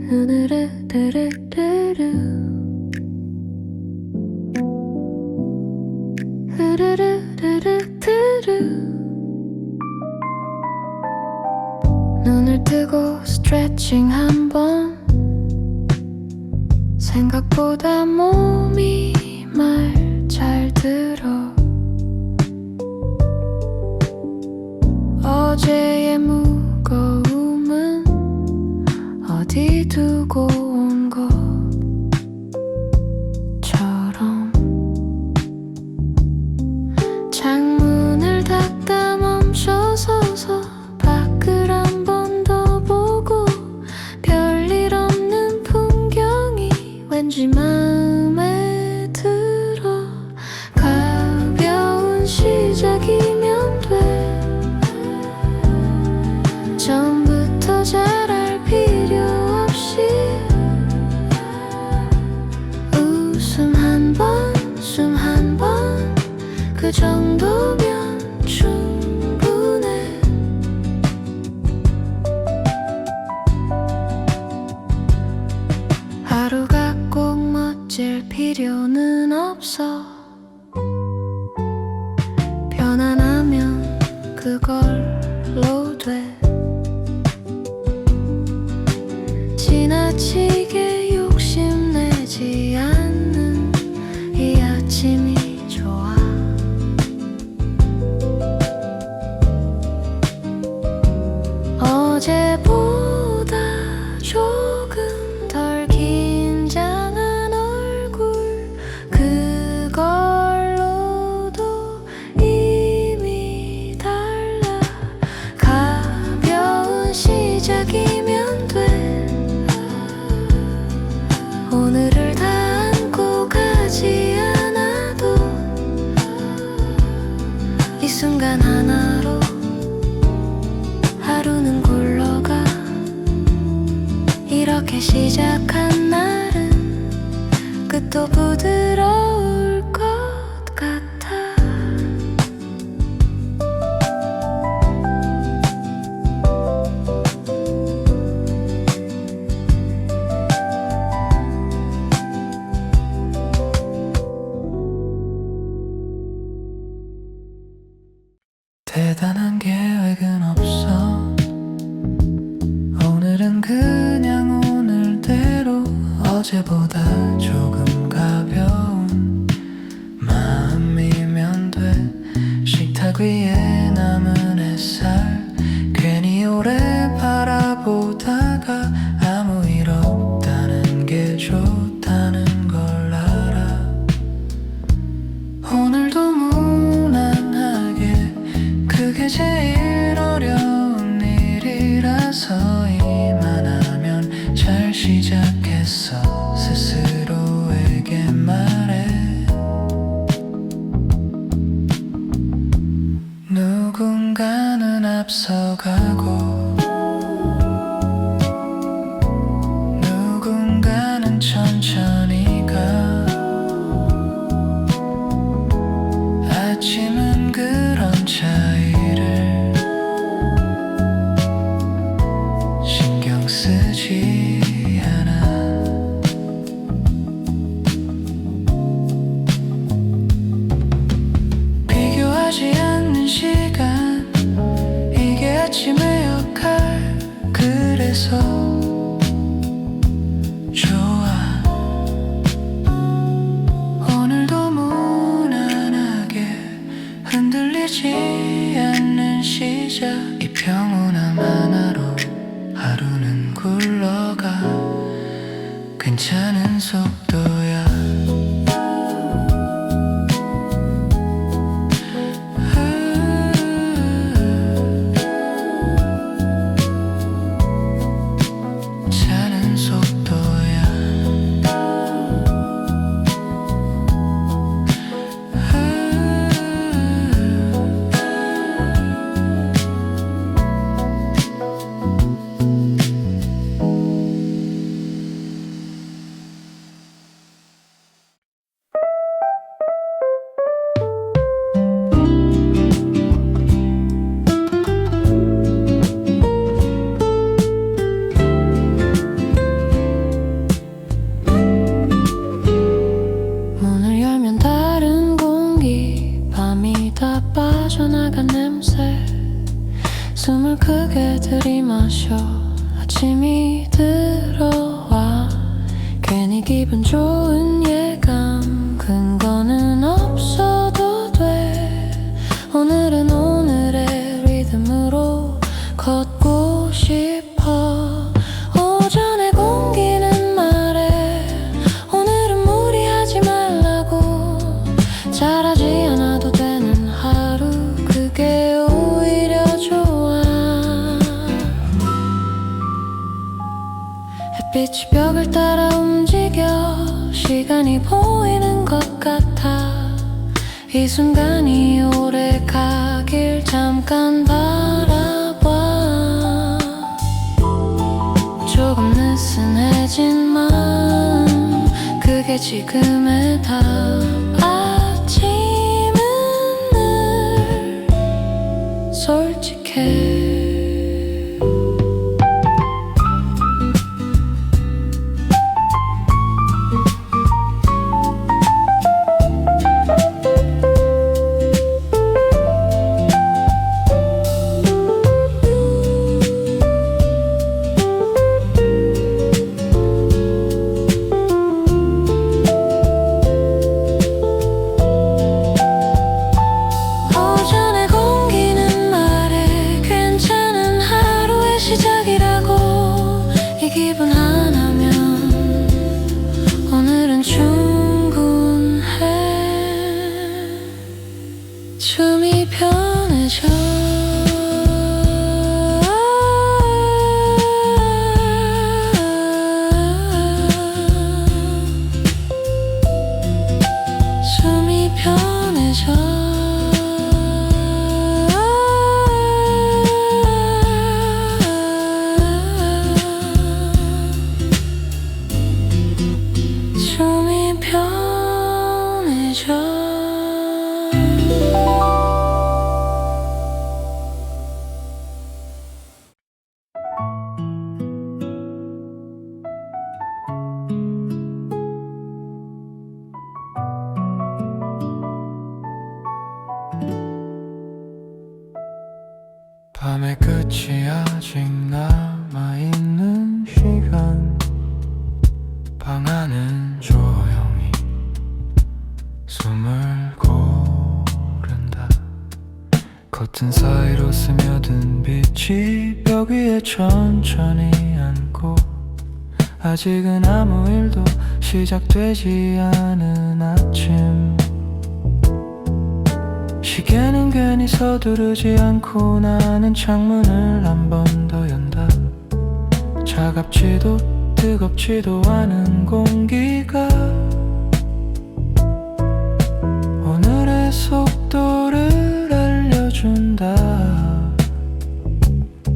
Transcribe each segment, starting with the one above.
흐르르르르르 흐르르르르르 눈을 뜨고 스트레칭 한번 생각보다 몸이 말 잘 들어 어제의 무거움은 어디 두고 온 것처럼 창문을 닫다 멈춰서서 밖을 한 번 더 보고 별일 없는 풍경이 왠지 마음에 들어 가벼운 시작이면 돼 처음부터 잘할 필요 없이 웃음 한 번, 숨 한 번 그 정도면 충분해 하루가 꼭 멋질 필요는 없어 편안하면 그걸로 돼 지나치게 욕심내지 않는 이 아침이 좋아 어제보다 조금 덜 긴장한 얼굴 그걸로도 이미 달라 가벼운 시작이면 돼 오늘을 다 안고 가지 않아도 이 순간 하나로 하루는 굴러가 이렇게 시작한 날은 끝도 부드러울 것 같아 대단한 계획은 없어 오늘은 그냥 오늘대로 어제보다 조금 가벼운 마음이면 돼 식탁 위에 남은 햇살 괜히 오래 바라보다가 아무 일 없다는 게 좋다는 걸 알아 오늘도 무난하게 그게 제일 어려운 일이라서 이만하면 잘 시작했어 스스로에게 말해 누군가는 앞서가고 누군가는 천천히 가 아침은 그런 차이를 신경 쓰지 않아 비교하지 않는 시간 이게 아침의 역할 그래서 좋아 오늘도 무난하게 흔들리지 않는 시작 이 평온함 하나로 하루는 굴러가 괜찮은 속도야 괜찮은 속도야 아침이 들어와 괜히 기분 좋은 예감 근거는 없어도 돼 오늘은 오늘의 리듬으로 걷고 싶어 오전에 공기는 말해 오늘은 무리하지 말라고 잘하지 않아도 되는 하루 그게 오히려 좋아 햇빛이 벽을 따라 움직여 시간이 보이는 것 같아 이 순간이 오래 가길 잠깐 바라봐 조금 느슨해진 마음 그게 지금의 답 아침은 늘 솔직해 기분 하나면 오늘은 충분해 숨이 편해져 숨이 편해져 숨이 편해져 밤의 끝이 아직 남아있는 시간 방 안은 조용히 숨을 고른다 커튼 사이로 스며든 빛이 벽 위에 천천히 앉고 아직은 아무 일도 시작되지 않은 아침 시계는 괜히 서두르지 않고 나는 창문을 한 번 더 연다 차갑지도 뜨겁지도 않은 공기가 오늘의 속도를 알려준다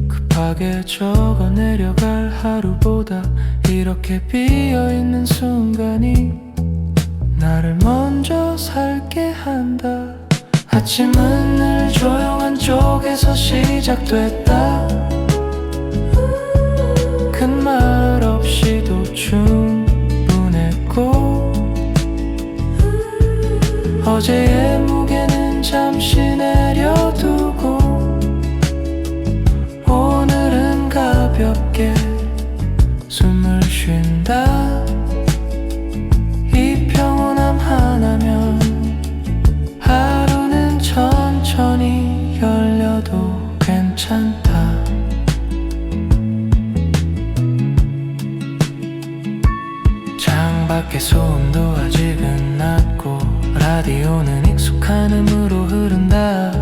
급하게 적어 내려갈 하루보다 이렇게 비어있는 순간이 나를 먼저 살게 한다 아침은 늘 조용한 쪽에서 시작됐다 큰 말 없이도 충분했고 어제의 무게는 잠시 내려두고 오늘은 가볍게 숨을 쉰다 이 평온함 하나면 하루는 천천히 열려도 괜찮다 창밖의 소음도 아직은 낮고 라디오는 익숙한 음으로 흐른다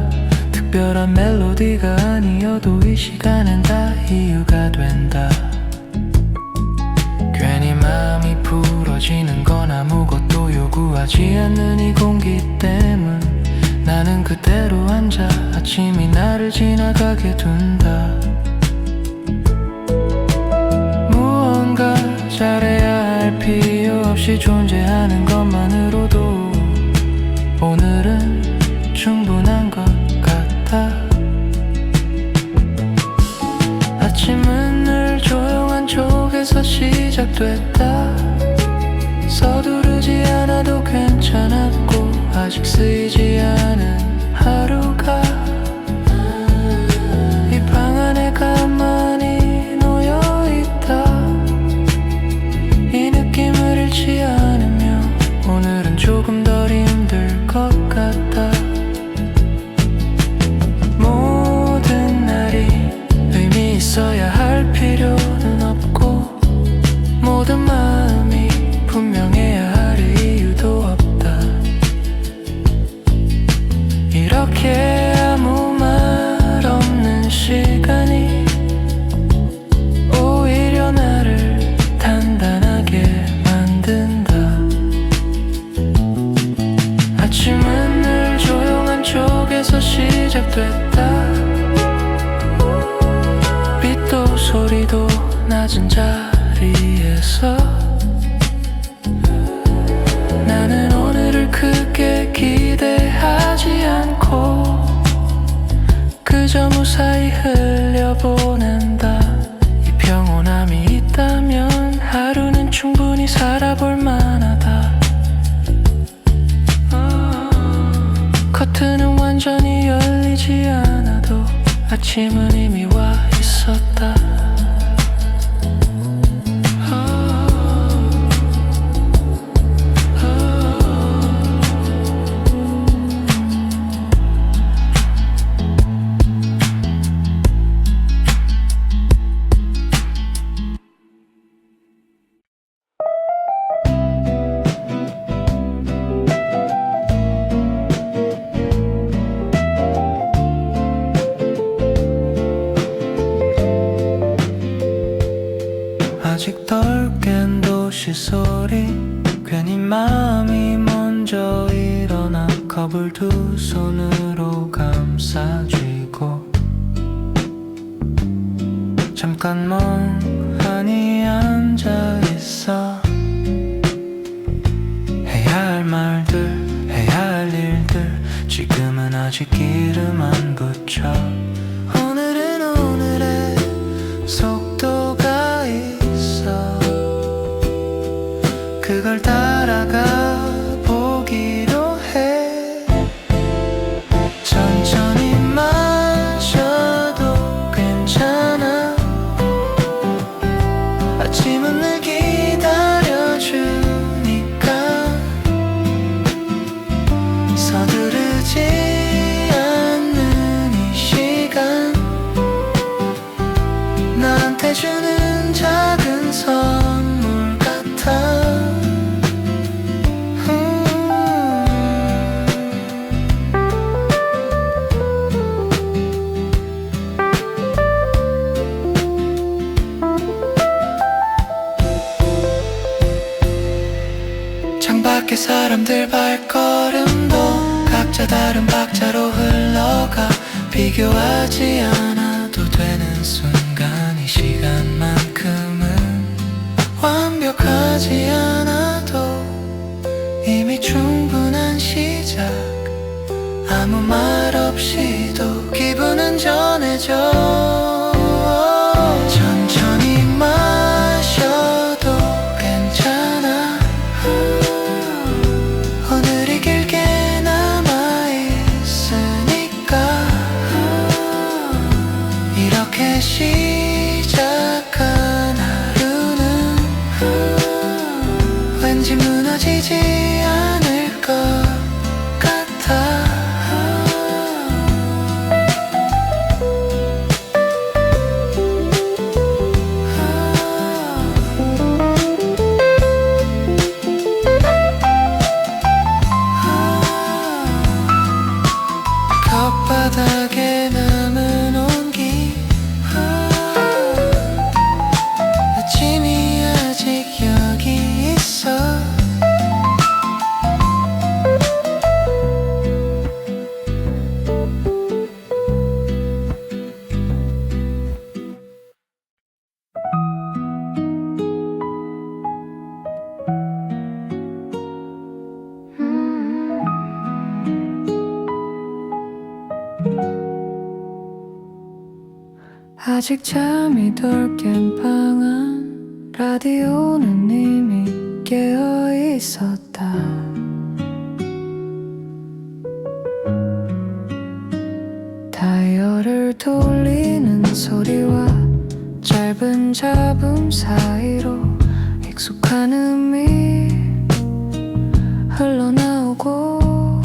특별한 멜로디가 아니어도 이 시간엔 다 이유가 된다 괜히 마음이 풀어지는 건 아무것도 요구하지 않는 이 공기 때문 나는 그대로 앉아 아침이 나를 지나가게 둔다 무언가 잘해야 할 필요 없이 존재하는 것만으로도 오늘은 충분한 것 같아 아침은 늘 조용한 쪽에서 시작됐다 서두르지 않아도 괜찮았고 아직 쓰이지 않은 하루가 이 방 안에 가만히 놓여있어 있던 자리에서 나는 오늘을 크게 기대하지 않고 그저 무사히 흘려보낸다. 이 평온함이 있다면 하루는 충분히 살아볼 만하다. 커튼은 완전히 열리지 않아도 아침은 이미 와 있었다. 아직 덜 깬 도시 소리 괜히 마음이 먼저 일어나 컵을 두 손으로 감싸쥐고 잠깐 멍하니 앉아있어. 해야 할 말들 해야 할 일들 지금은 아직 이름 안 붙여. 오늘은 오늘의 속도가 있어. 그걸 따라가 보기로 해. 천천히 마셔도 괜찮아. 아침은 늘 기다려주니까 서두르지 않는 이 시간 나한테 주는 작은 선물 같아. 창밖에 사람들 발걸음도 각자 다른 박자로 흘러가. 비교하지 않아도 되는 순간 이 시간만큼은 완벽하지 않아도 이미 충분한 시작. 아무 말 없이도 기분은 전해져. 천천히 마셔도 괜찮아. 오늘이 길게 남아있으니까 이렇게 시작한 하루는 왠지 무너지지 않을 것 같아. 겉바닥에 남은 온기 아침이 아직 여기 있어. 아직 잠이 덜 깬 방 안 라디오는 이미 깨어 있었다. 다이얼을 돌리는 소리와 짧은 잡음 사이로 익숙한 음이 흘러나오고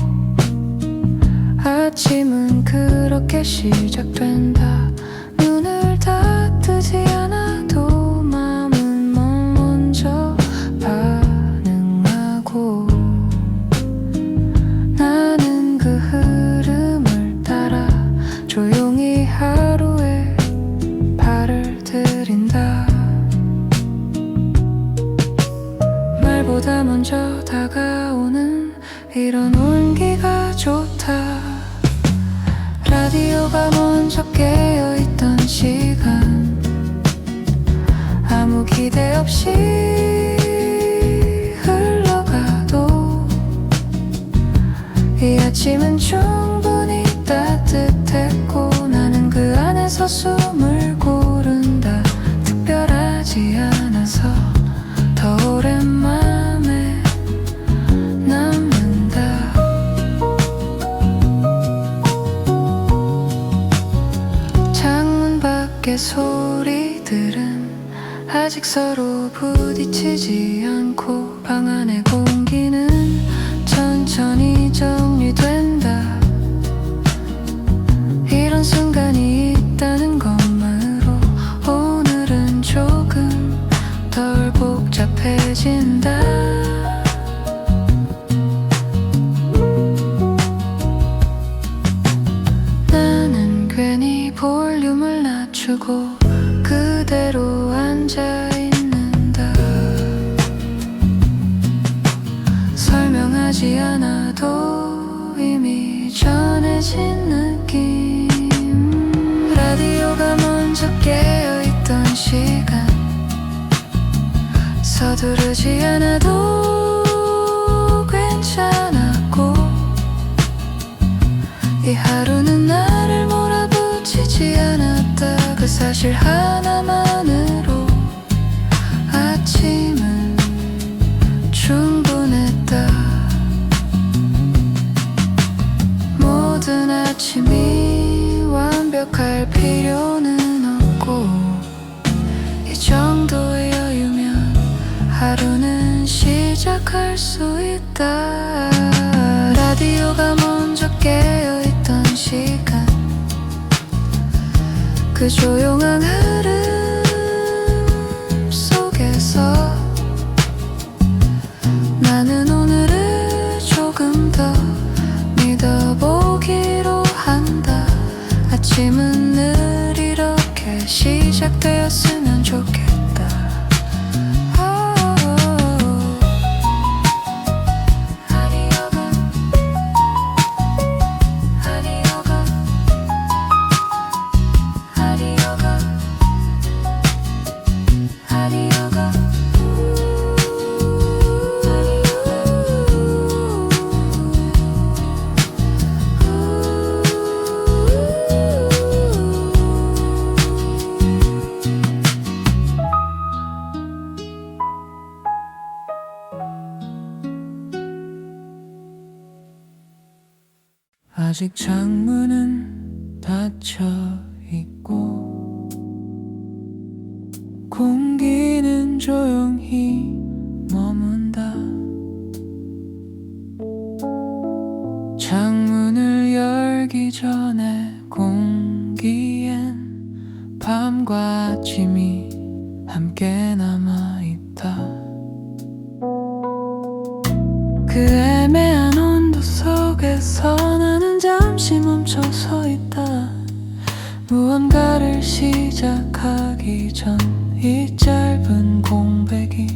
아침은 그렇게 시작된다. 눈을 다 뜨지 않아도 마음은 먼저 반응하고 나는 그 흐름을 따라 조용히 하루에 발을 들인다. 말보다 먼저 다가오는 이런 온기가 좋다. 라디오가 먼저 깨어있던 시간 아무 기대 없이 흘러가도 이 아침은 충분히 따뜻했고 나는 그 안에서 숨을 고른다. 특별하지 않아서 더 오랜 맘에 남는다. 창문 밖의 소리들은 아직 서로 부딪히지 않고 방 안의 공기는 천천히 정리된다. 이런 순간이 있다는 것만으로 오늘은 조금 덜 복잡해진다. 나는 괜히 볼륨을 낮추고 그대로 앉아있는다. 설명하지 않아도 이미 전해진 느낌. 라디오가 먼저 깨어있던 시간 서두르지 않아도 괜찮았고 이 하루는 나를 몰아붙이지 않았다. 그 사실 하나만으로 아침은 충분했다. 모든 아침이 완벽할 필요는 없고 이 정도의 여유면 하루는 시작할 수 있다. 라디오가 먼저 깨어있던 시간 그 조용한 흐름 속에서 나는 오늘을 조금 더 믿어보기로 한다. 아침은 늘 이렇게 시작되었으면 좋겠다. 아직 창문은 닫혀 있고 공기는 조용히 머문다. 창문을 열기 전에 공기엔 밤과 아침이 함께 남아있다. 그 애매한 온도 속에서 나는 잠시 멈춰서 있다. 무언가를 시작하기 전 이 짧은 공백이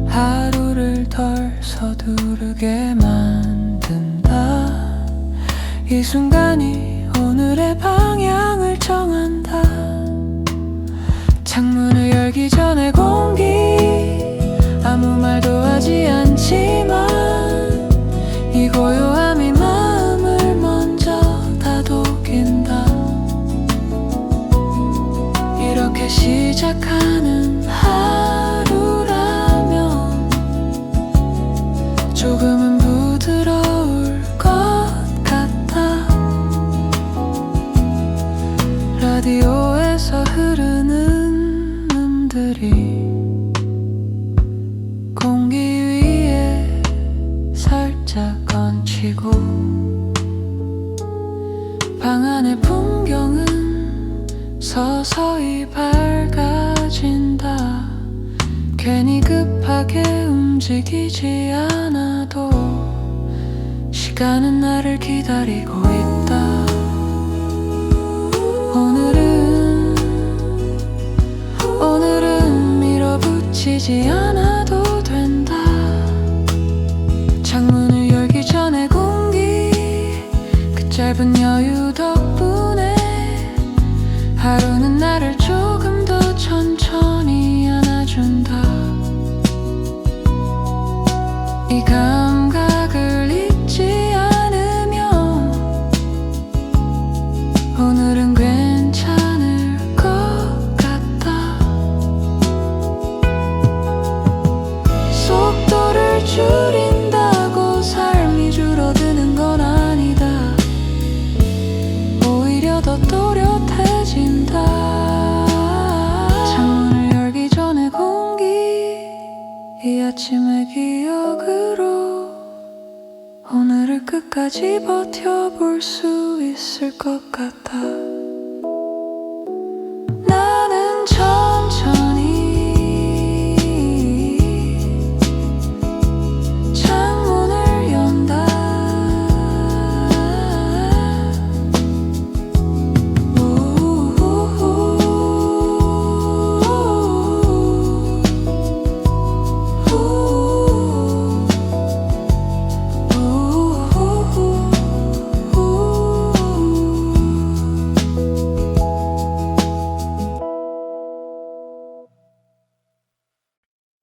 하루를 덜 서두르게 만든다. 이 순간이 오늘의 방향을 정한다. 창문을 열기 전에 공기 아무 말도 하지 않지만 이 고요함이 마음을 먼저 다독인다. 이렇게 시작하는 하루라면 조금은 부드러울 것 같아. 라디오에서 흐르는 음들이 공기 위에 살짝 얹히고 방 안의 풍경은 서서히 밝아진다. 괜히 급하게 움직이지 않아도 시간은 나를 기다리고 있다. 오늘은 밀어붙이지 않아도 된다. 창문을 열기 전에 공기 그 짧은 여유 덕분에 하루는 나를 조금 더 천천히 때까지 버텨볼 수 있을 것 같아. 나는 천천히 창문을 연다.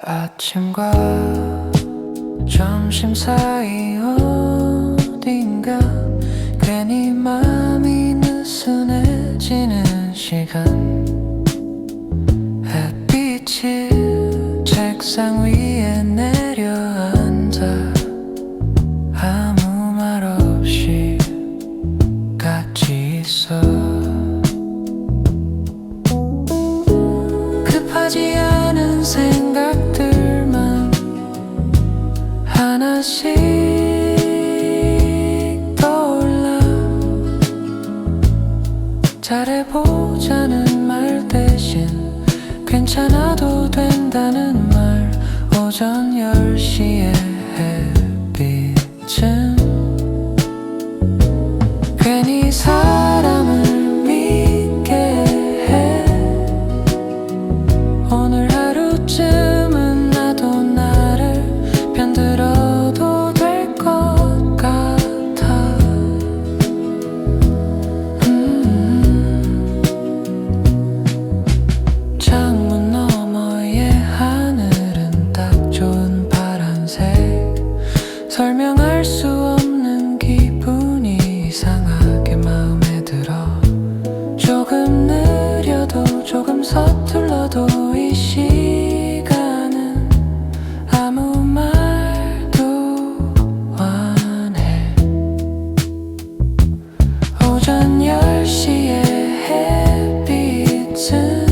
아침과 점심 사이 어딘가 괜히 마음이 느슨해지는 시간. 햇빛이 책상 위에 내려앉아 아무 말 없이 같이 있어. 급하지 않은 생각들만 하나씩 떠올라. 잘해보자는 말 대신 괜찮아도 된다는 말. 오전 10시에 햇빛은 괜히 사람을 믿게 해. 오늘 하루쯤은 나도 나를 편들어도 될 것 같아. 창문 너머의 하늘은 딱 좋은 파란색. 설명할 수 없는 기분이 이상하게 마음에 들어. 조금 느려도 조금 서툴러도 이 시간은 아무 말도 안 해. 오전 10시에 햇빛은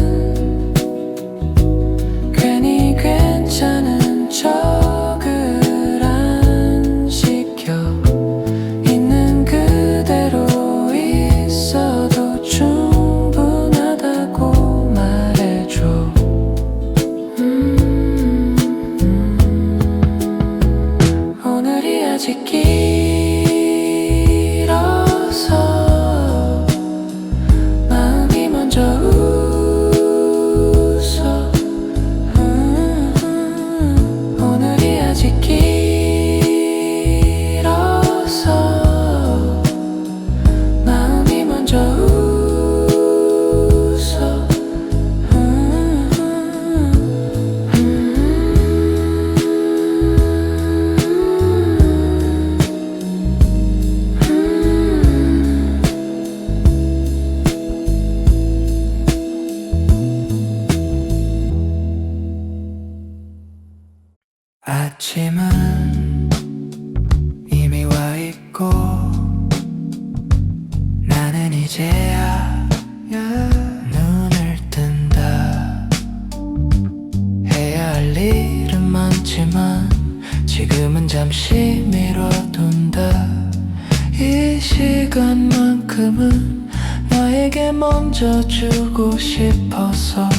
괜히 괜찮은 척을 안 시켜. 있는 그대로 있어도 충분하다고 말해줘. 오늘이 아직 길어서 마음이 먼저 웃어. 오늘이 아직 길어서 마음이 먼저 웃어. 아침은 이미 와 있고 나는 이제야 눈을 뜬다. 해야 할 일은 많지만 지금은 잠시 미뤄둔다. 이 시간만큼은 너에게 먼저 주고 싶어서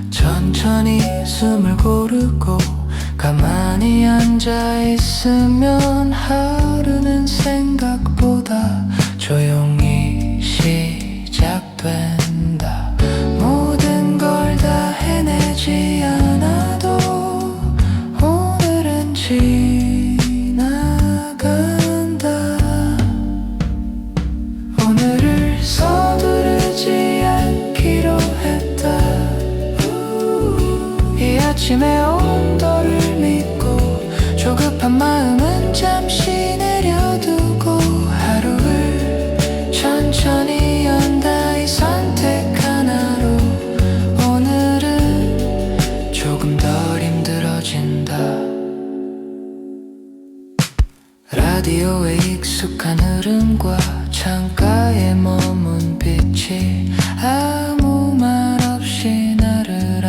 천천히 숨을 고르고 가만히 앉아있으면 하루는 생각보다 조용히 시작된다. 모든 걸 다 해내지 않아도 오늘은 지나간다. 오늘을 서두르지 않기로 했다. 이 아침에 온도를 믿고 조급한 마음은 잠시 내려두고 하루를 천천히 연다. 이 선택 하나로 오늘은 조금 덜 힘들어진다. 라디오의 익숙한 흐름과 창가에 머문 빛이 아무 말 없이 나를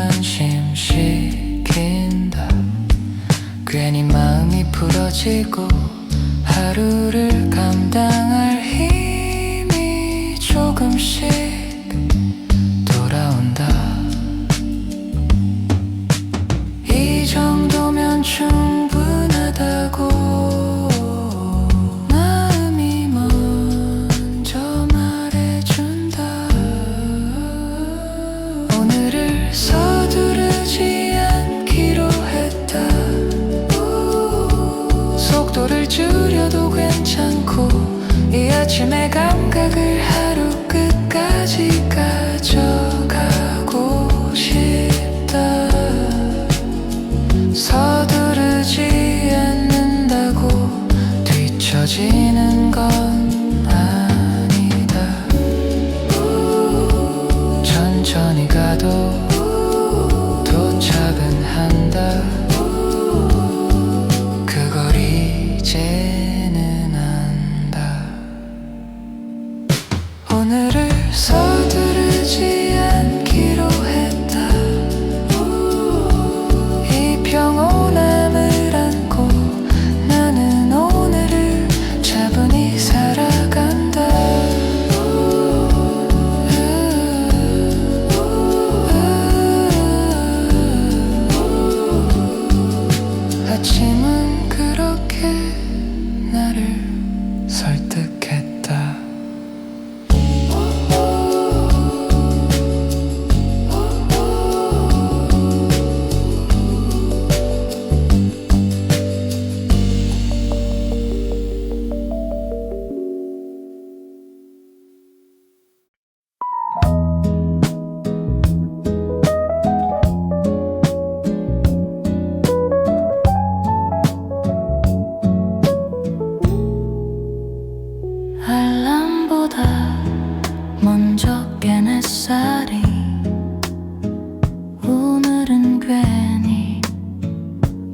괜히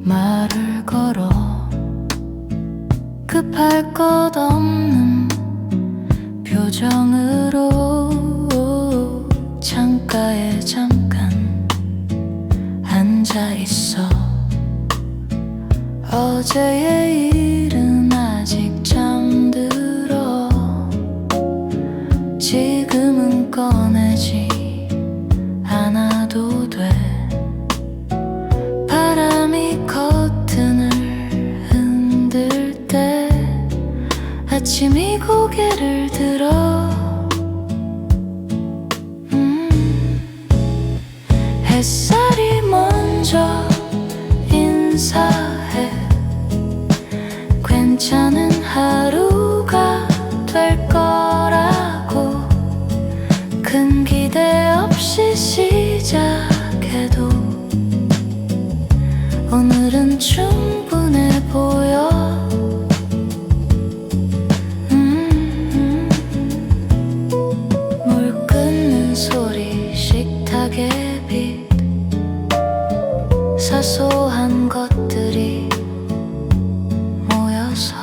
말을 걸어 급할 것 없는 표정으로 창가에 잠깐 앉아 있어. 어제의 일은 아직 잠들어. 지금은 꺼내지 않아도 돼. 바람이 커튼을 흔들 때 아침이 고개를 들어. 햇살이 먼저 인사해. 괜찮은 하루가 될 거라고. 큰 기대 없이 시작해도 오늘은 충분해 보여. 물 끓는 소리, 식탁의 빛, 사소한 것들이 모여서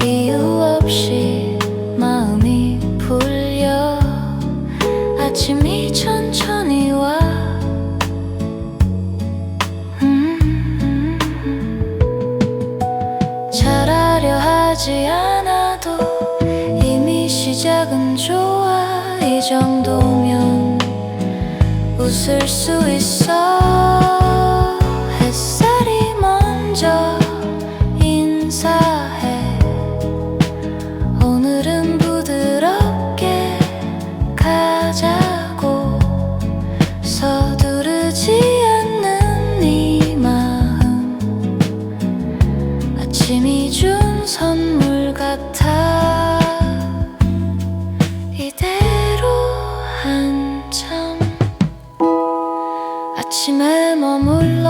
이유 없이 마음이 풀려. 아침이 천천히 와. 잘하려 하지 않아도 이미 시작은 좋아. 이 정도면 웃을 수 있어. 햇살이 먼저 인사해. 오늘은 부드럽게 가자고. 서두르지 않는 네 마음 아침이 준 선물 같아. 이대로 한참 아침에 머물러.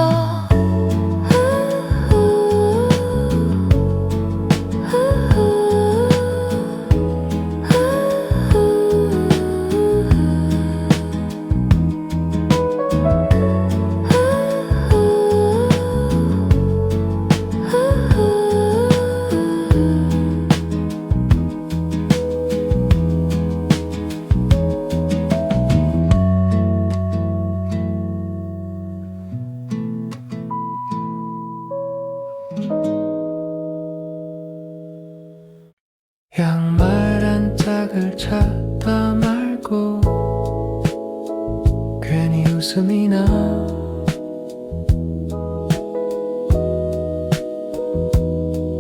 양말 한 짝을 찾다 말고 괜히 웃음이 나.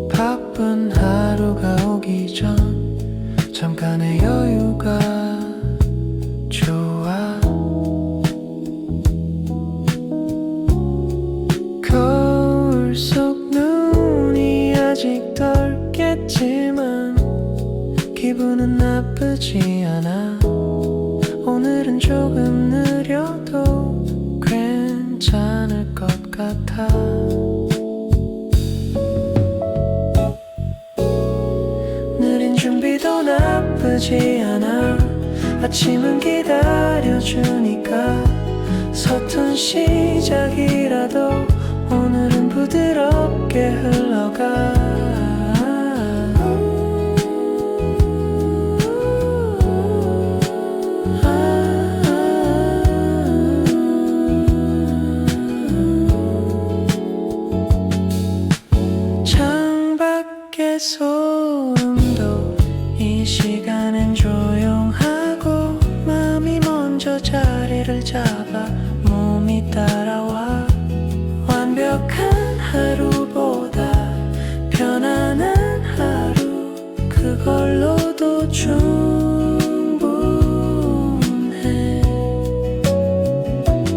바쁜 하루가 오기 전 잠깐의 여유가 좋아. 거울 속 눈이 아직 덜겠지만 기분은 나쁘지 않아. 오늘은 조금 느려도 괜찮을 것 같아. 느린 준비도 나쁘지 않아. 아침은 기다려주니까. 서툰 시작이라도 오늘은 부드럽게 흘러가. 소음도 이 시간엔 조용하고. 마음이 먼저 자리를 잡아 몸이 따라와. 완벽한 하루보다 편안한 하루, 그걸로도 충분해.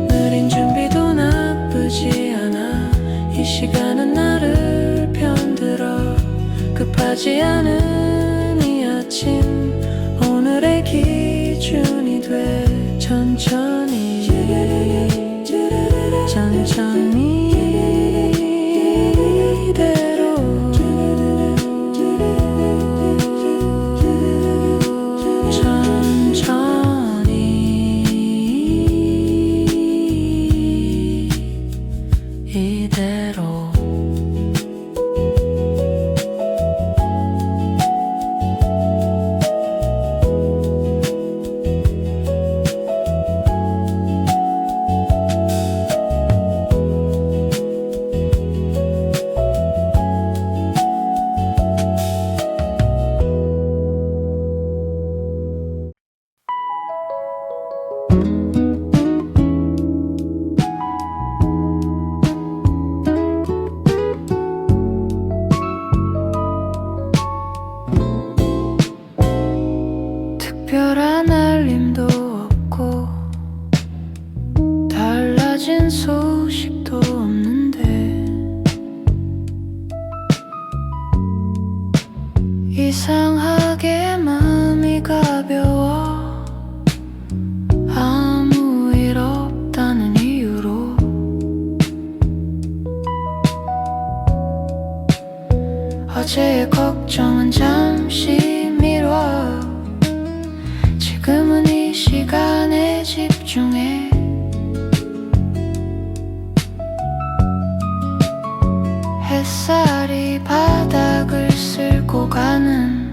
느린 준비도 나쁘지 않아. 이 시간은 나를 편들어. 급하지 않은 이 아침 오늘의 기준이 돼. 천천히 천천히 이대로 천천히 알려진 소식도 없는데 이상하게 마음이 가벼워 아무 일 없다는 이유로 어제의 걱정은 잠시 미뤄 지금은 이 시간에 집중해 햇살이 바닥을 쓸고 가는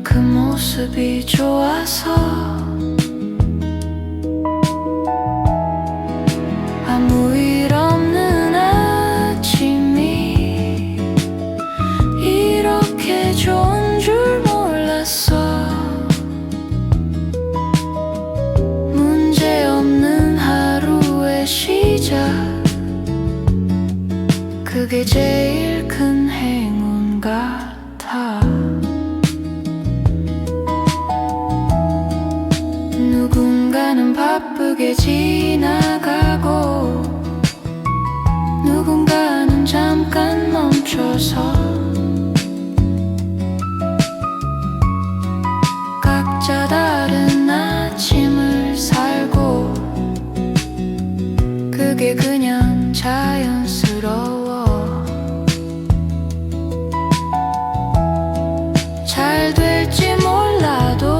그 모습이 좋아서 아무 일 없는 아침이 이렇게 좋은 줄 몰랐어 문제 없는 하루의 시작 그게 제일 큰 행운 같아 누군가는 바쁘게 지나가고 누군가는 잠깐 멈춰서 각자 다른 아침을 살고 그게 그냥 자연스러워 잘 될지 몰라도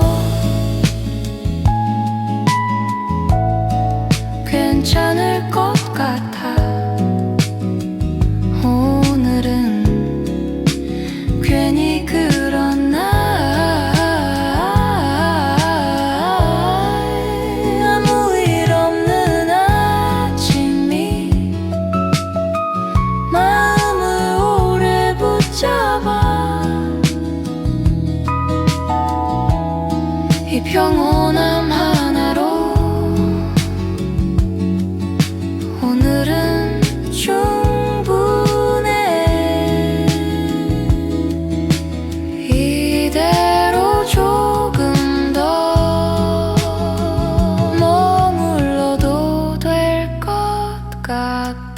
괜찮을 것 같아 오늘은 괜히 그런 날 아무 일 없는 아침이 마음을 오래 붙잡아 이 평온함 하나로 오늘은 충분해 이대로 조금 더 머물러도 될 것 같아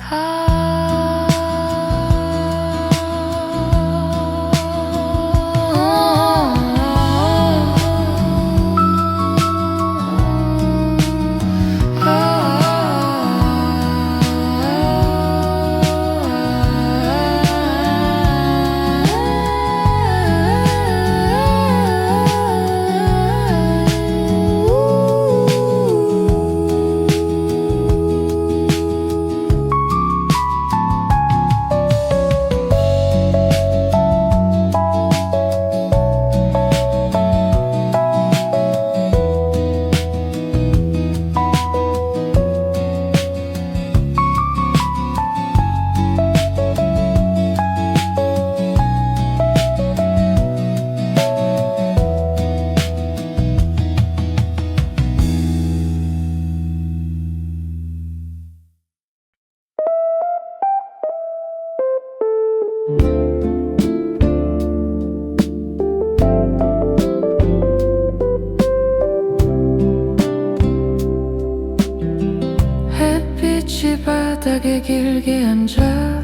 햇빛이 바닥에 길게 앉아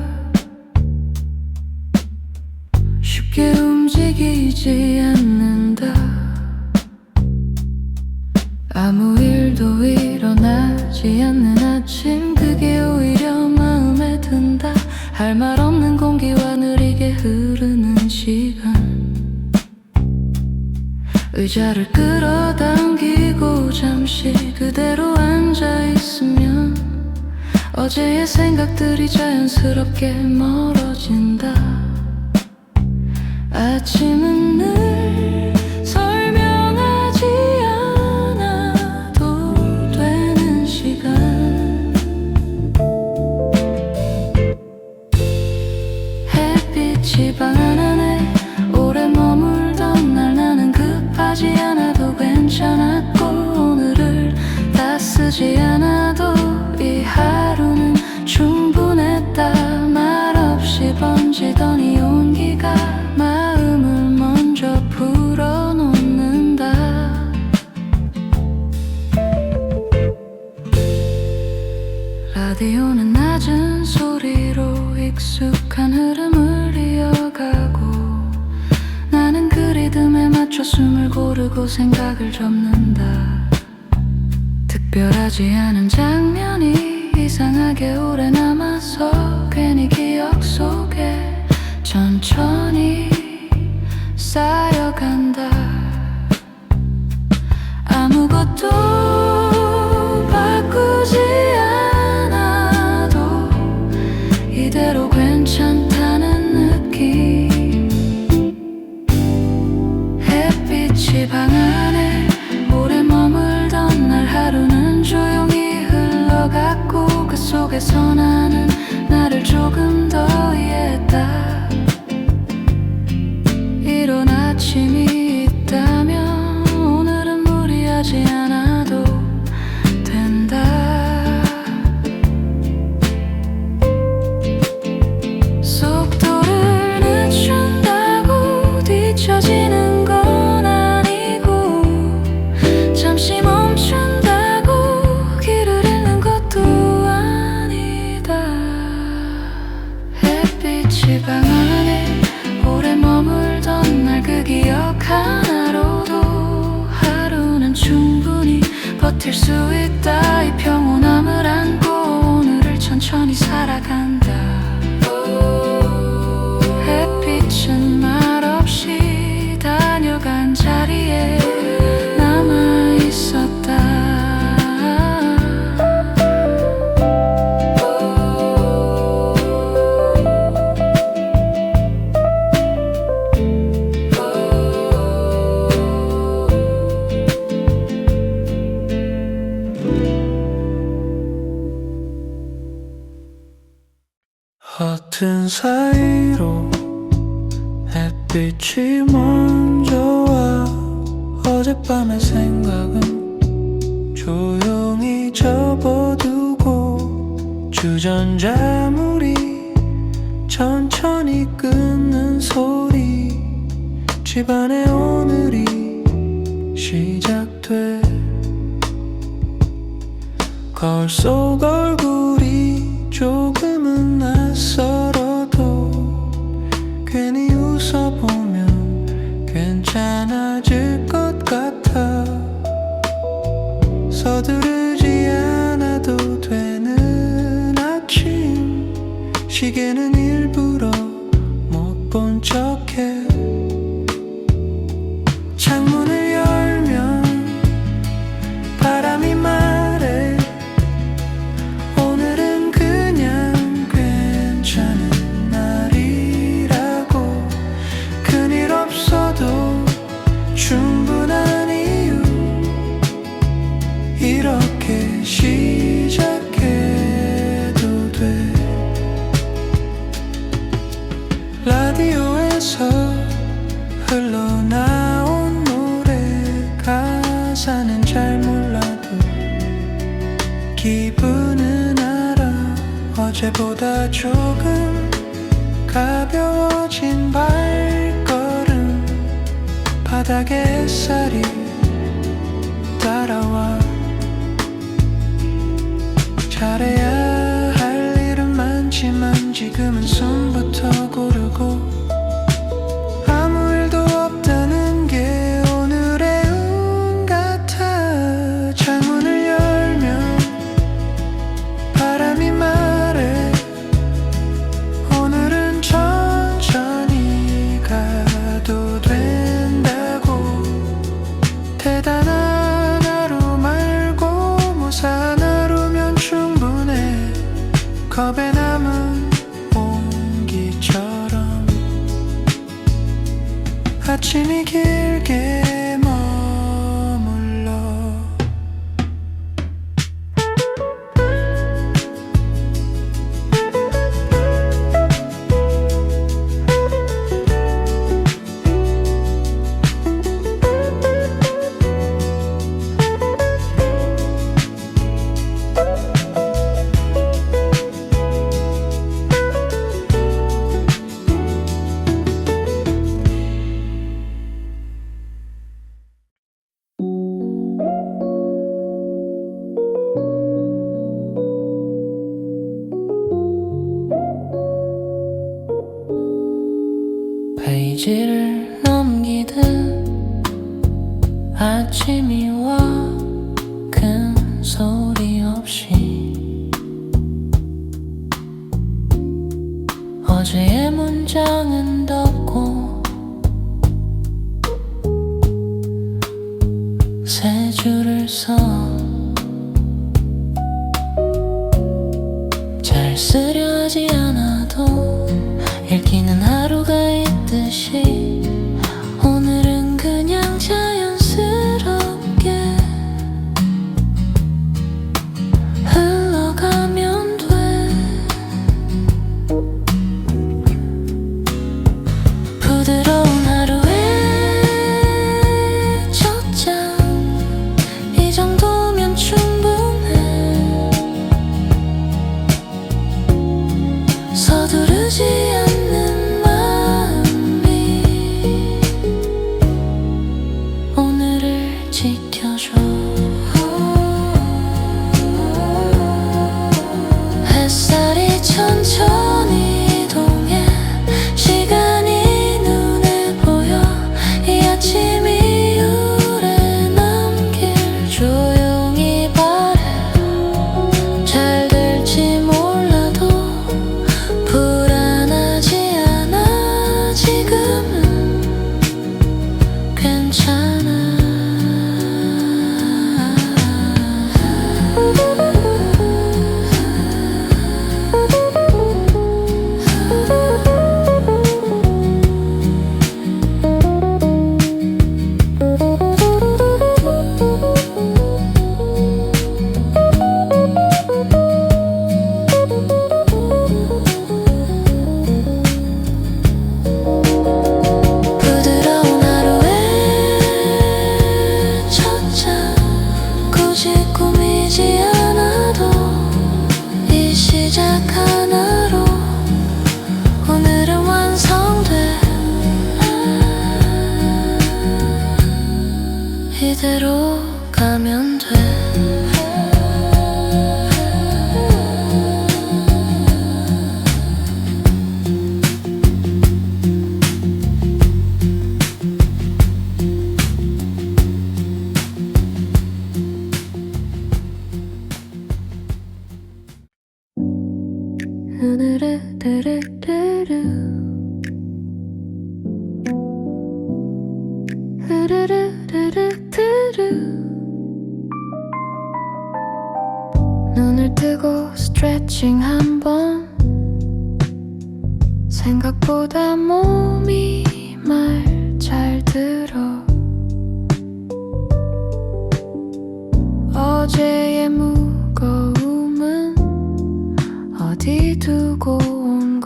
쉽게 움직이지 않는다 아무 일도 일어나지 않는 아침 그게 오히려 마음에 든다 할 말 없는 공기와 느리게 흐르는 시간 의자를 끌어당기고 잠시 그대로 앉아있으면 어제의 생각들이 자연스럽게 멀어진다 아침은 늘 설명하지 않아도 되는 시간 햇빛이 방 안에 오래 머물던 날 나는 급하지 않아도 괜찮았고 오늘을 다 쓰지 않아도 이 하루는 충분했다 말없이 번지던 이 온기가 마음을 먼저 풀어놓는다 라디오는 낮은 소리로 익숙한 흐름을 이어가고 나는 그 리듬에 맞춰 숨을 고르고 생각을 접는다. 특별하지 않은 장면이 이상하게 오래 남아서 괜히 기억 속에 천천히 쌓여간다. 아무것도 바꾸지 않아도 이대로 괜찮다는 느낌. 햇빛이 방 안에 오래 머물던 날 하루는 조용히 흘러갔고 그 속에서 나는 나를 조금 더 이해했다. 이런 아침이 있다면 오늘은 무리하지 않아도 된다. 속도를 늦춘다고 뒤처지는 건 아니고 잠시 멈춘다고 길을 잃는 것도 아니다. 햇빛이 방 안에 오래 머물던 날 그 기억 하나로도 하루는 충분히 버틸 수 있다. 이 평온함을 안고 오늘을 천천히 살아간다. 햇빛은 말없이 다녀간 자리에 남아있었다. 허튼 사이로 햇빛이 먼저 와 어젯밤의 생각은 조용히 접어두고 주전자물이 천천히 끓는 소리 집안의 오늘이 시작돼. 거울 속 얼굴이 조금은 낯설어도 괜히 웃어보면 괜찮아질 것 같아. 서두르지 않아도 되는 아침 시계는 일부러 못 본 척해. 창문을 열면 바람이 말해 오늘은 그냥 괜찮은 날이라고. 큰일 없어도 충분한 이유 이렇게 시작해도 돼. 라디오에서 흘러나온 노래 가사는 잘 몰라도 기분은 알아. 어제보다 조금 가벼워진 발걸음 바닥에 햇살이 따라와. 잘해야 할 일은 많지만 지금은 숨부터 고르고 아무 일도 없다는 게 오늘의 운 같아. 창문을 열면 바람이 말해 오늘은 천천히 가도 된다고. 대단한 하루 말고 무사한 하루면 충분해. 컵에 남은 온기처럼 아침이 길게 머물러. 페이지를 넘기듯 아침이 와 큰 소리 없이 어제의 문장은 덮고 새 줄을 써 잘 쓰려 하지 않아도 읽히는 하루가 있듯이 오늘은 그냥 자연스럽게 흘러가면 돼. 부드러운 하루의 첫 장 이 정도면 충분해. 서두르지 않는 마음이 오늘을 지켜줘. 햇살이 천천히 이동해 시간이 눈에 보여. 이 아침 이후에 남길 조용히 바래. 잘 될지 몰라도 불안하지 않아. 지금은 괜찮아. 부드러운 하루의 첫 장 굳이 꾸미지 않아도 이 시작 하나로 오늘은 완성돼. 이대로 가면 돼. 흐르르르르르 흐르르르르르 눈을 뜨고 스트레칭 한번. 생각보다 몸이 말 잘 들어. 어제의 무거움은 어디 두고 온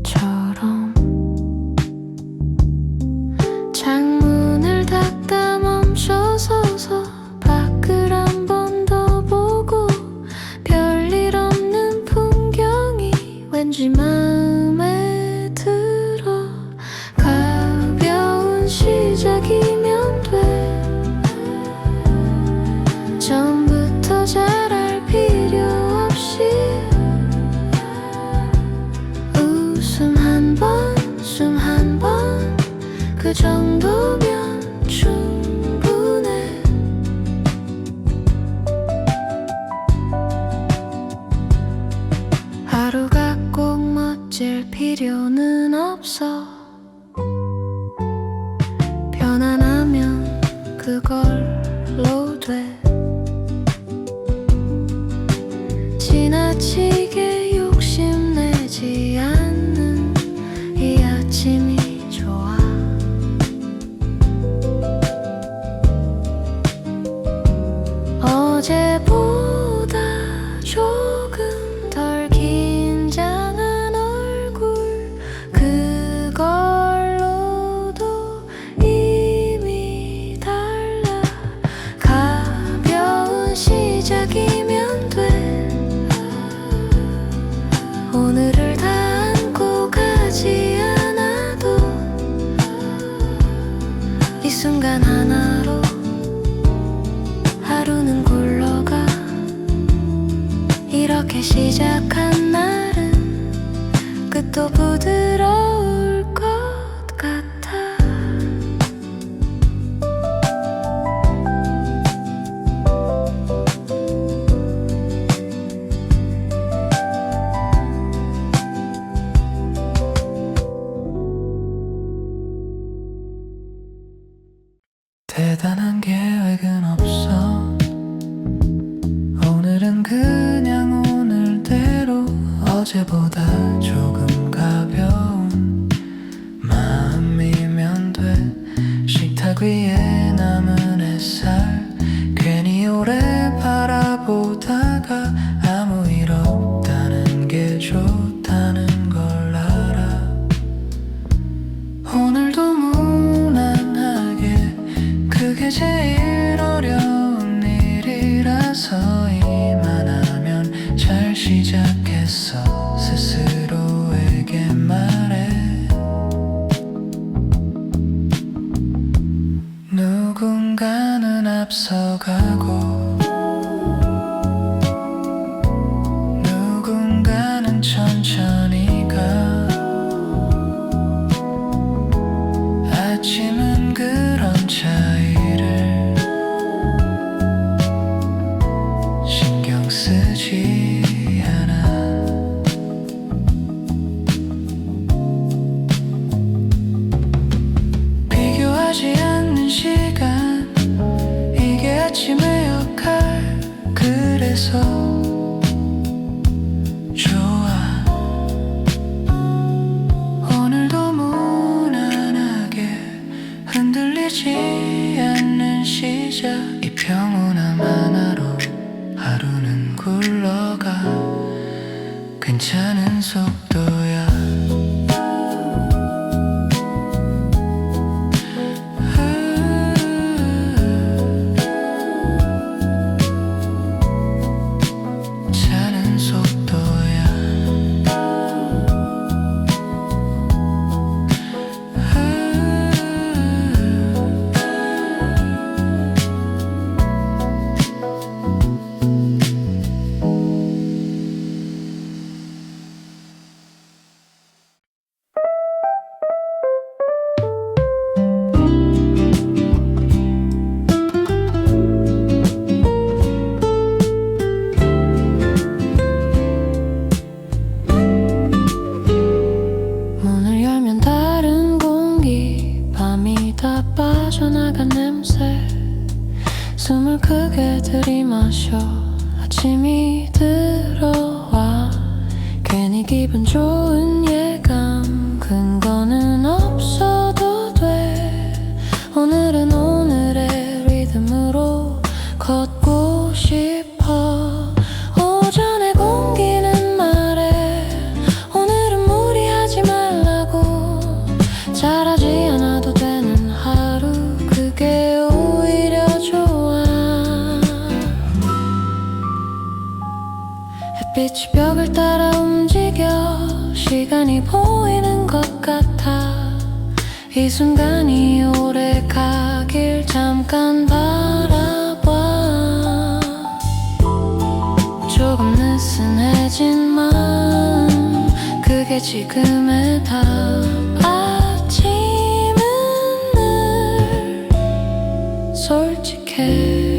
것처럼 창문을 닫다 멈춰서서 밖을 한 번 더 보고 별일 없는 풍경이 왠지 마음에 들어. 가벼운 시작이면 돼. 처음부터 잘할 필요 없이 웃음 한 번, 숨 한 번, 그 정도면 충분해. 하루가 꼭 멋질 필요는 없어. 편안하면 그걸로 돼. 지나치게 욕심내지 않는 이 아침이 좋아. 어제보다 조금 덜 긴장한 얼굴 그걸로도 이미 달라. 가벼운 시작이면 돼. 오늘을 다 안고 가지 않아도 이 순간 하나로 하루는 굴러가. 이렇게 시작한 날은 끝도 부드러운 어제보다 조금 가벼운 마음이면 돼. 식탁 위에 남은 햇살 괜히 오래 바라보다가 아무 일 없다는 게 좋다는 걸 알아. 오늘도 무난하게 그게 제일 어려운 일이라서 이만하면 잘 시작했어. 스스로에게 말해. 누군가는 앞서가고 누군가는 천천히 가. 아침은 그런 차이를 신경 쓰지 않아. 비교하지 않는 시간, 이게 아침의 역할. 그래서 좋아. 오늘도 무난하게 흔들리지 않는 시작. 이 평온함 하나로 하루는 굴러가. 괜찮은 속도야. 괜찮은 속도야. 문을 열면 다른 공기, 밤이 다 빠져나간 냄새. 숨을 크게 들이마셔. 아침이 들어와. 괜히 기분 좋은 예감. 근거는 없어도 돼. 오늘은 오늘의 리듬으로 걷고 싶어. 오전의 공기는 말해. 오늘은 무리하지 말라고. 잘하지 않아도 되는 하루, 그게 오히려 좋아. 햇빛이 벽을 따라 움직여. 시간이 보이는 것 같아. 이 순간이 오래 가길 잠깐 바라봐. 조금 느슨해진 마음, 그게 지금의 답. 아침은 늘 솔직해.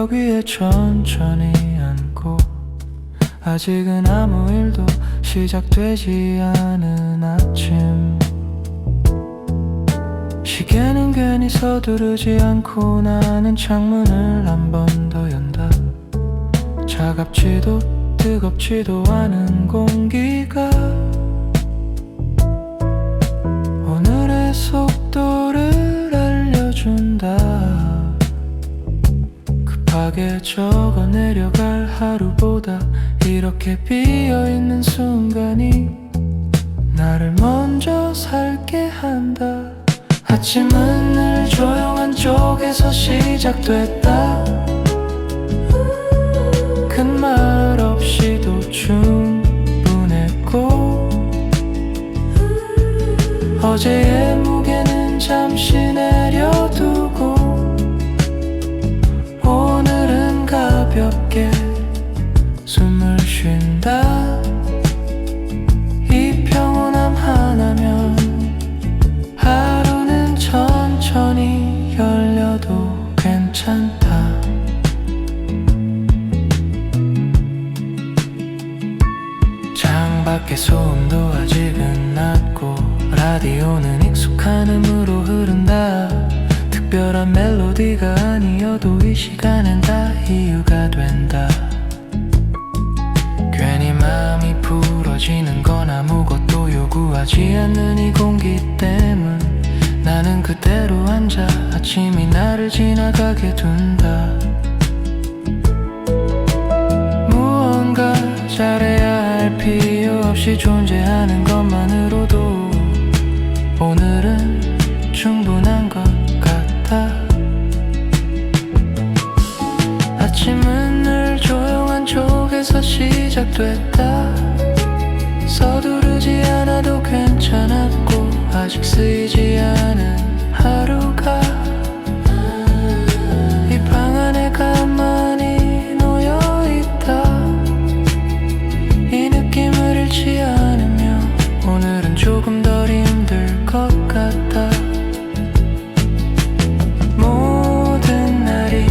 벽 위에 천천히 앉고 아직은 아무 일도 시작되지 않은 아침 시계는 괜히 서두르지 않고 나는 창문을 한 번 더 연다 차갑지도 뜨겁지도 않은 공기가 오늘의 속도를 알려준다 급하게 적어 내려갈 하루보다 이렇게 비어있는 순간이 나를 먼저 살게 한다 아침은 늘 조용한 쪽에서 시작됐다 큰 말 없이도 충분했고 어제의 무게는 잠시 내려두고 오늘은 가볍게 숨을 쉰다 이 평온함 하나면 하루는 천천히 열려도 괜찮다 창밖의 소음도 아직은 낮고 라디오는 익숙한 음으로 흐른다 특별한 멜로디가 아니어도 이 시간엔 다 이유가 된다 괜히 마음이 풀어지는 건 아무것도 요구하지 않는 이 공기 때문 나는 그대로 앉아 아침이 나를 지나가게 둔다 무언가 잘해야 할 필요 없이 존재하는 것만으로도 오늘은 충분한 것 같아 아침은 늘 조용한 쪽에서 시작됐다 서두르지 않아도 괜찮았고 아직 쓰이지 않은 하루가 이 방 안에 가만히 놓여있다 이 느낌을 잃지 않으면 오늘은 조금 덜 힘들 것 같다 모든 날이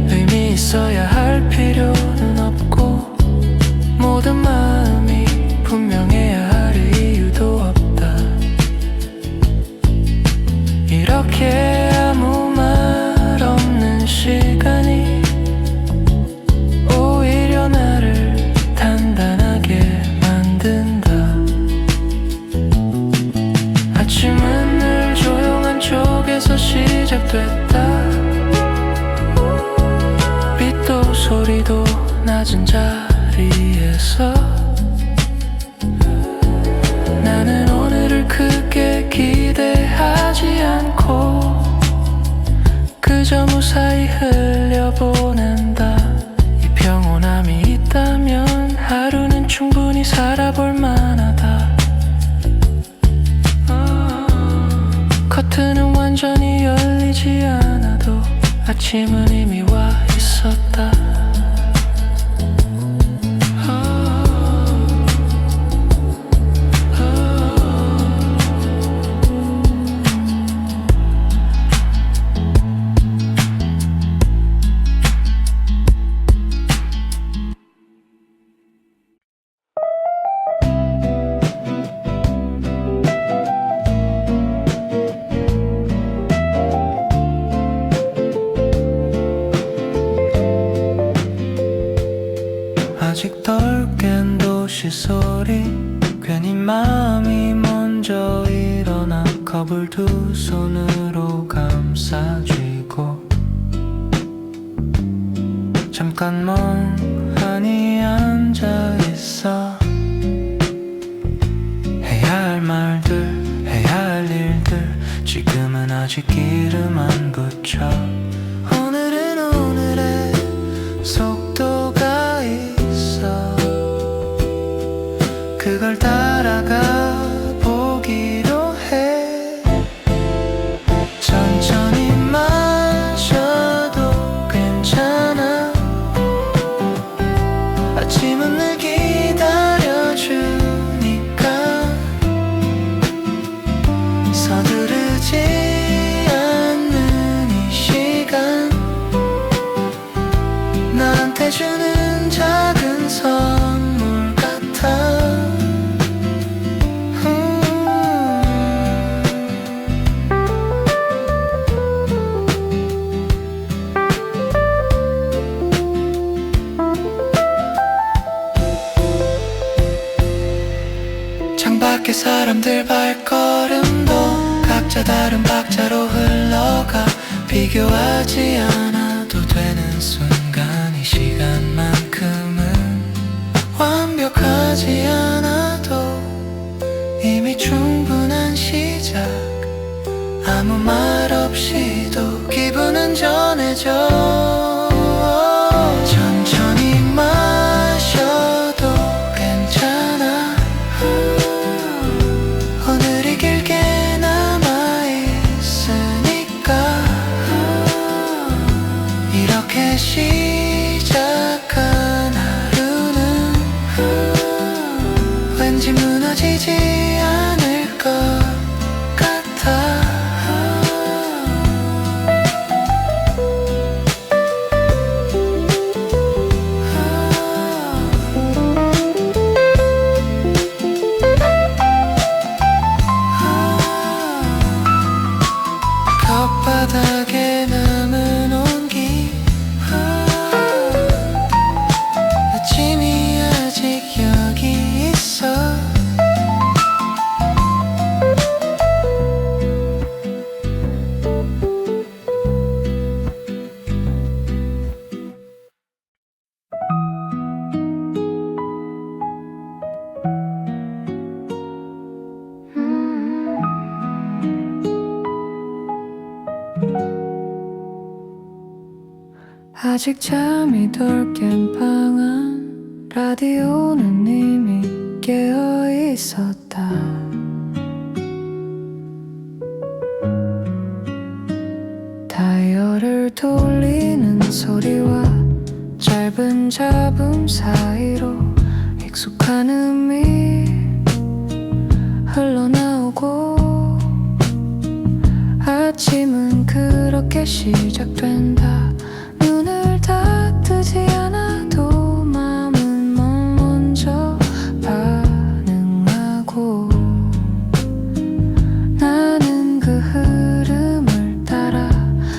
의미 있어야 할 필요는 없고 모든 마음이 분명해야 할 이유도 없다 이렇게 아무 말 없는 시간이 오히려 나를 단단하게 만든다 아침은 늘 조용한 쪽에서 시작됐다 빛도 소리도 낮은 자리에서 나는 오늘을 크게 기대하지 않고 그저 무사히 흘려보낸다 이 평온함이 있다면 하루는 충분히 살아볼 만하다 커튼은 완전히 열리지 않아도 아침은 이미 와 있었다 아직 덜 깬 도시 소리 괜히 마음이 먼저 일어나 컵을 두 손으로 감싸쥐고 잠깐 멍하니 앉아있어 해야 할 말들 해야 할 일들 지금은 아직 이름 안 붙여 오늘은 오늘의 속도가 있어 그걸 따라가 보기로 해 천천히 마셔도 괜찮아 아침은 늘 기다려주니까 서두르지 않는 이 시간 밖에 사람들 발걸음도 각자 다른 박자로 흘러가 비교하지 않아도 되는 순간 이 시간만큼은 완벽하지 않아도 이미 충분한 시작 아무 말 없이도 기분은 전해져 천천히 마셔도 괜찮아 오늘이 길게 남아있으니까 이렇게 시작한 하루는 왠지 무너지지 않을 것 같아 혓바닥에 남은 온기 아침이 아직 여기 있어 아직 잠이 덜 깬 방 안 라디오는 이미 깨어 있었다. 다이얼을 돌리는 소리와 짧은 잡음 사이로 익숙한 음이 흘러나오고 아침은 그렇게 시작된다. 눈을 다 뜨지 않아도 마음은 먼저 반응하고 나는 그 흐름을 따라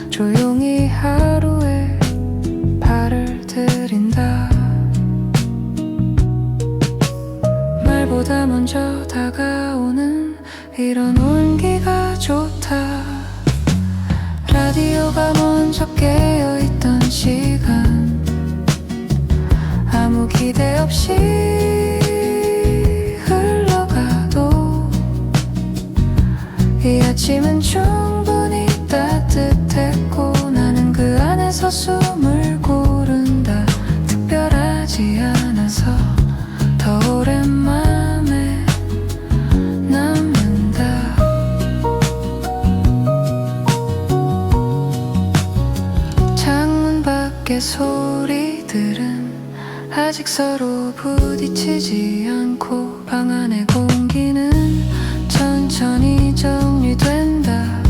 조용히 하루에 발을 들인다. 말보다 먼저 다가오는 이런 온기가 좋다. 라디오가 먼저 깨어있던 시간 아무 기대 없이 흘러가도 이 아침은 충분히 따뜻했고 나는 그 안에서 숨을 고른다. 특별하지 않아서 더 오랜만에 남는다. 창문 밖의 소리들은 아직 서로 부딪히지 않고 방 안의 공기는 천천히 정리된다.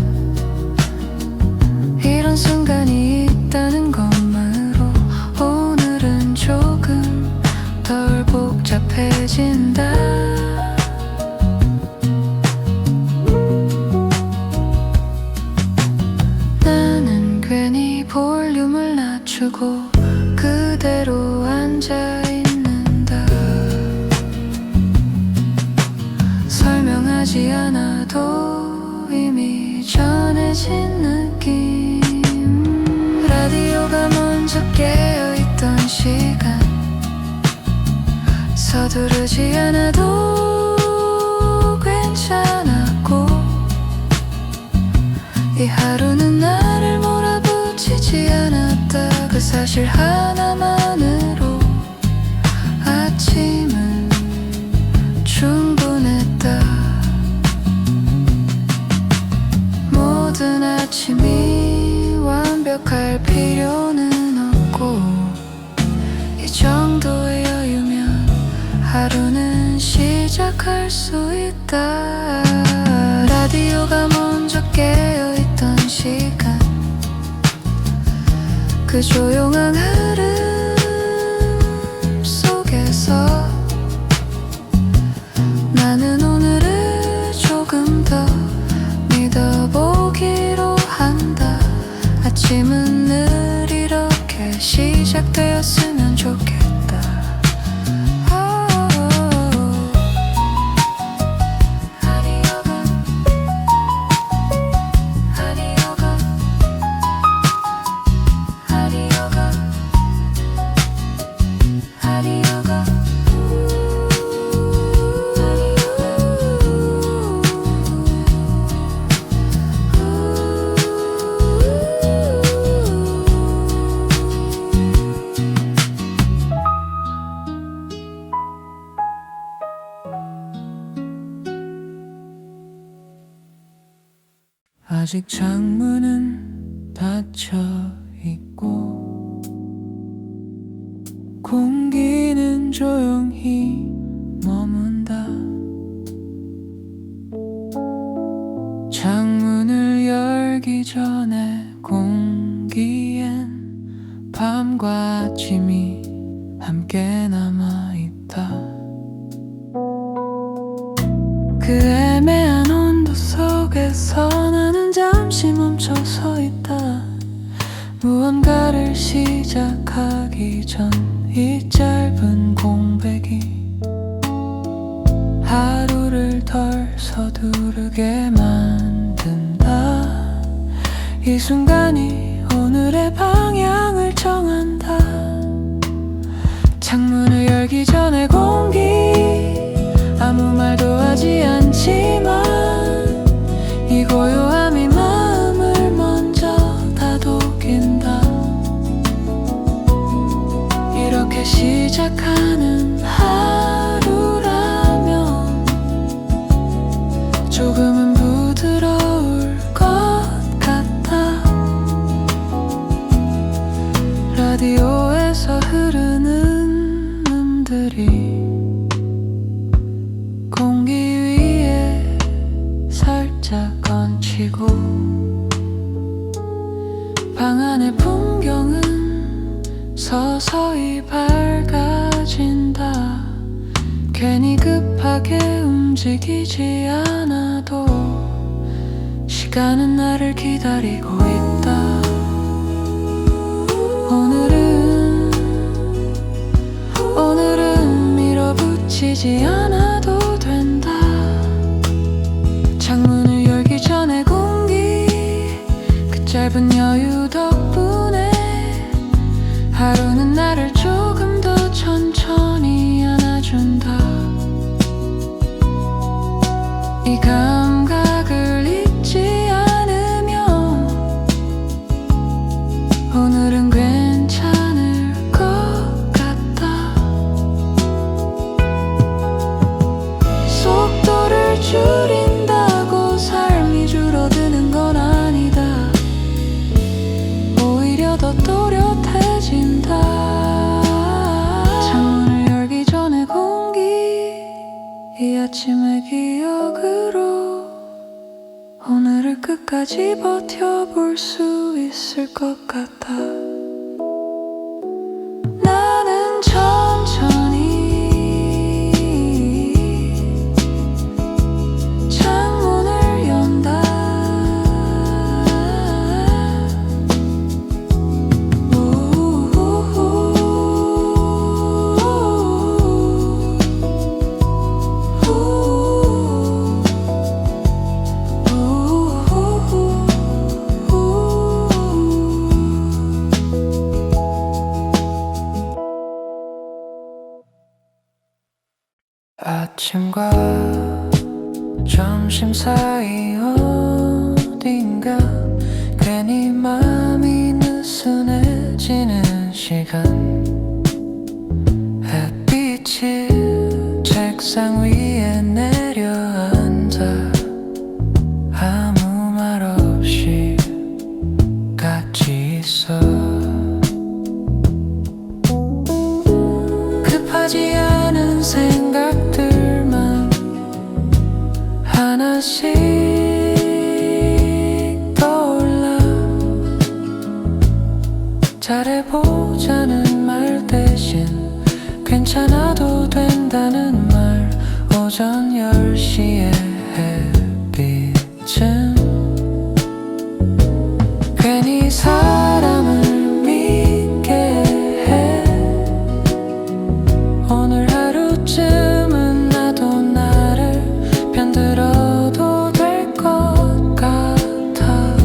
이런 순간이 있다는 것만으로 오늘은 조금 덜 복잡해진다. 나는 괜히 볼륨을 낮추고 그대로 앉아있는다. 설명하지 않아도 이미 전해진 느낌. 라디오가 먼저 깨어있던 시간 서두르지 않아도 괜찮았고 이 하루는 나를 몰아붙이지 않았다. 그 사실 하나만으로 아침은 충분했다. 모든 아침이 완벽할 필요는 없고 이 정도의 여유면 하루는 시작할 수 있다. 라디오가 먼저 깨어있던 시간 그 조용한 흐름 속에서 나는 오늘을 조금 더 믿어보기로 한다. 아침은 늘 이렇게 시작되었으면 좋겠다. 아직 창문은 닫혀 있고 공기는 조용히 머문다. 창문을 열기 전에 공기엔 밤과 아침이 함께 남아있다. 그 애매한 온도 속에서 나는 잠시 멈춰서 있다. 무언가를 시작하기 전 이 짧은 공백이 하루를 덜 서두르게 만든다. 이 순간이 오늘의 방향을 정한다. 창문을 열기 전에 공기 아무 말도 하지 않지만 이 고요함이 마음을 먼저 다독인다. 이렇게 시작하는 하루라면 조금은 부드러울 것 같다. 라디오에서 흐르는 음들이 공기 위에 살짝 얹히고 방 안의 풍경은 서서히 밝아진다. 괜히 급하게 움직이지 않아도 시간은 나를 기다리고 있다. 오늘은 밀어붙이지 않아도 된다. 창문을 열기 전에 공기 그 짧은 여유 덕분에 하루는 나를 조금 더 천천히 안아준다. 이 감각을 잊지 않으면 오늘은 괜찮을 것 같다. 속도를 줄인다고 삶이 줄어드는 건 아니다. 오히려 더 또렷해진다. 창문을 열기 전에 공기 이 아침의 기억으로 오늘을 끝까지 버텨볼 수 있을 것 같아. 나는 천천히 창문을 연다. 아침과 점심 사이 어딘가 괜히 마음이 느슨해지는 시간. 햇빛이 책상 위에 내려앉아 아무 말 없이 같이 있어. 급하지 않은 생각들만 하나씩 떠올라. 잘해보자는 말 대신 괜찮아도 된다는 말. 오전 10시에 햇빛은 괜히 사람을 믿게 해. 오늘 하루쯤은 나도 나를 편들어도 될 것 같아.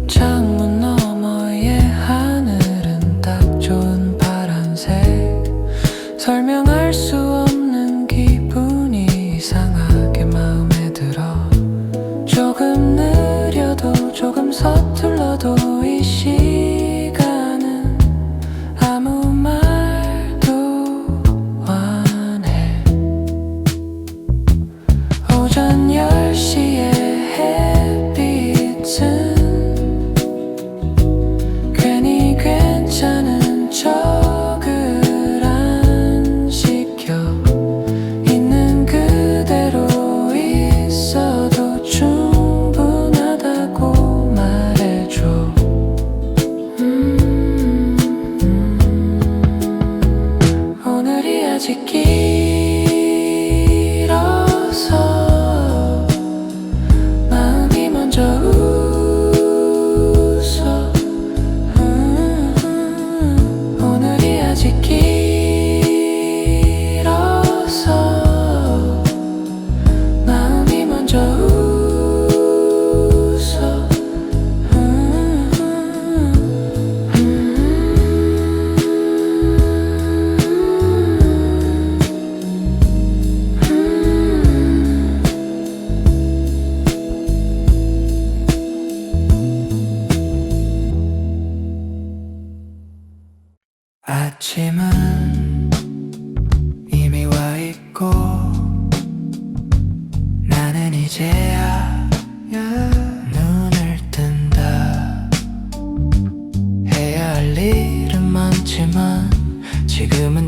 창문 너머의 하늘은 딱 좋은 파란색.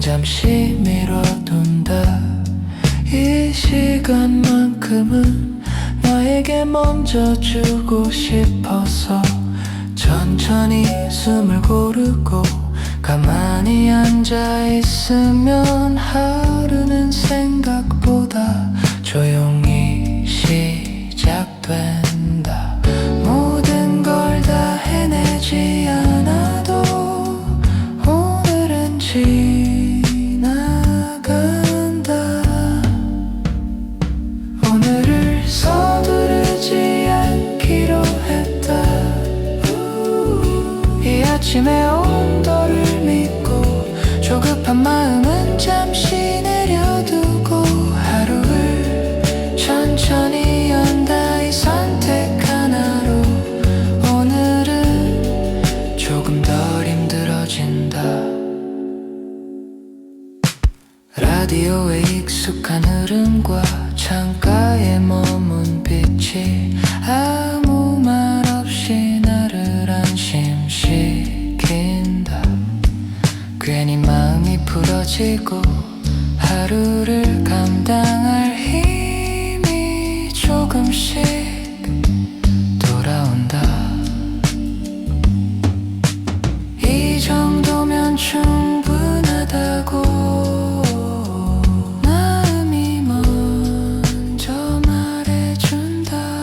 잠시 미뤄둔다. 이 시간만큼은 너에게 먼저 주고 싶어서 천천히 숨을 고르고 가만히 앉아 있으면 하루는 생각보다 조용히 시작된다. 모든 걸 다 해내지 않아도 오늘은 지나간다. 오늘을 서두르지 않기로 했다. 이 아침의 온도를 믿고 조급한 마음은 잠시 내려두고 하루를 천천히 연다. 이 선택 하나로 오늘은 조금 덜 힘들어진다. 라디오의 익숙한 흐름과 창가에 머문 빛이 아무 말 없이 나를 안심시킨다. 괜히 마음이 풀어지고 하루를 감당할 힘이 조금씩 돌아온다. 이 정도면 충분하다고 마음이 먼저 말해준다.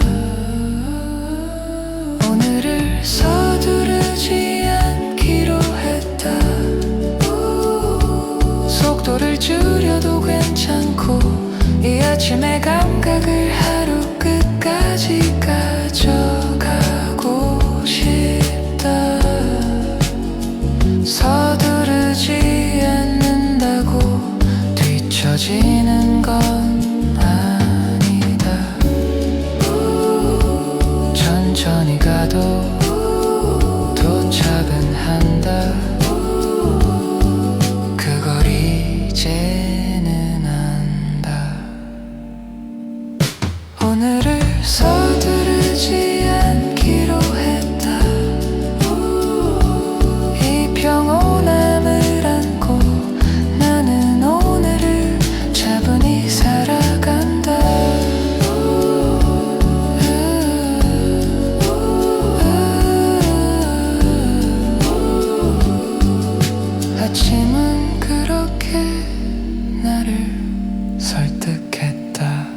오늘을 서두르지 않기로 했다. 속도를 줄여도 괜찮고 이 아침의 감각을 하루 끝까지 가져가고 싶다. 서두르지 않는다고 뒤처지는 건 아니다. 천천히 가도 도착은 한다. 그걸 이제는 안다. 오늘을 서두르지 않기로 했다. 이 평온함을 안고 나는 오늘을 차분히 살아간다. 아침은 그렇게 나를 설득했다.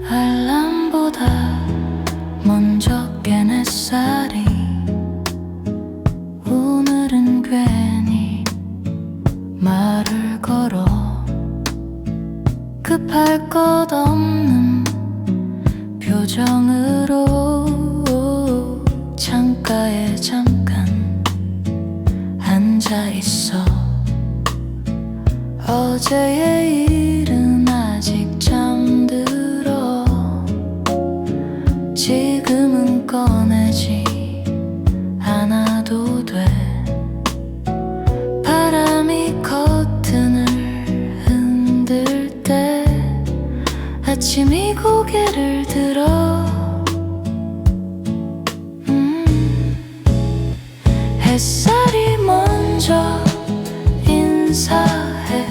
알람보다 먼저 깬 햇살이 오늘은 괜히 말을 걸어. 급할 것 없는 표정으로 창가에 잠깐 앉아 있어. 어제의 일은 아직 잠들어. 지금은 꺼내지 않아도 돼. 바람이 커튼을 흔들 때 아침이 고개를 들어. 햇살이 먼저 인사해.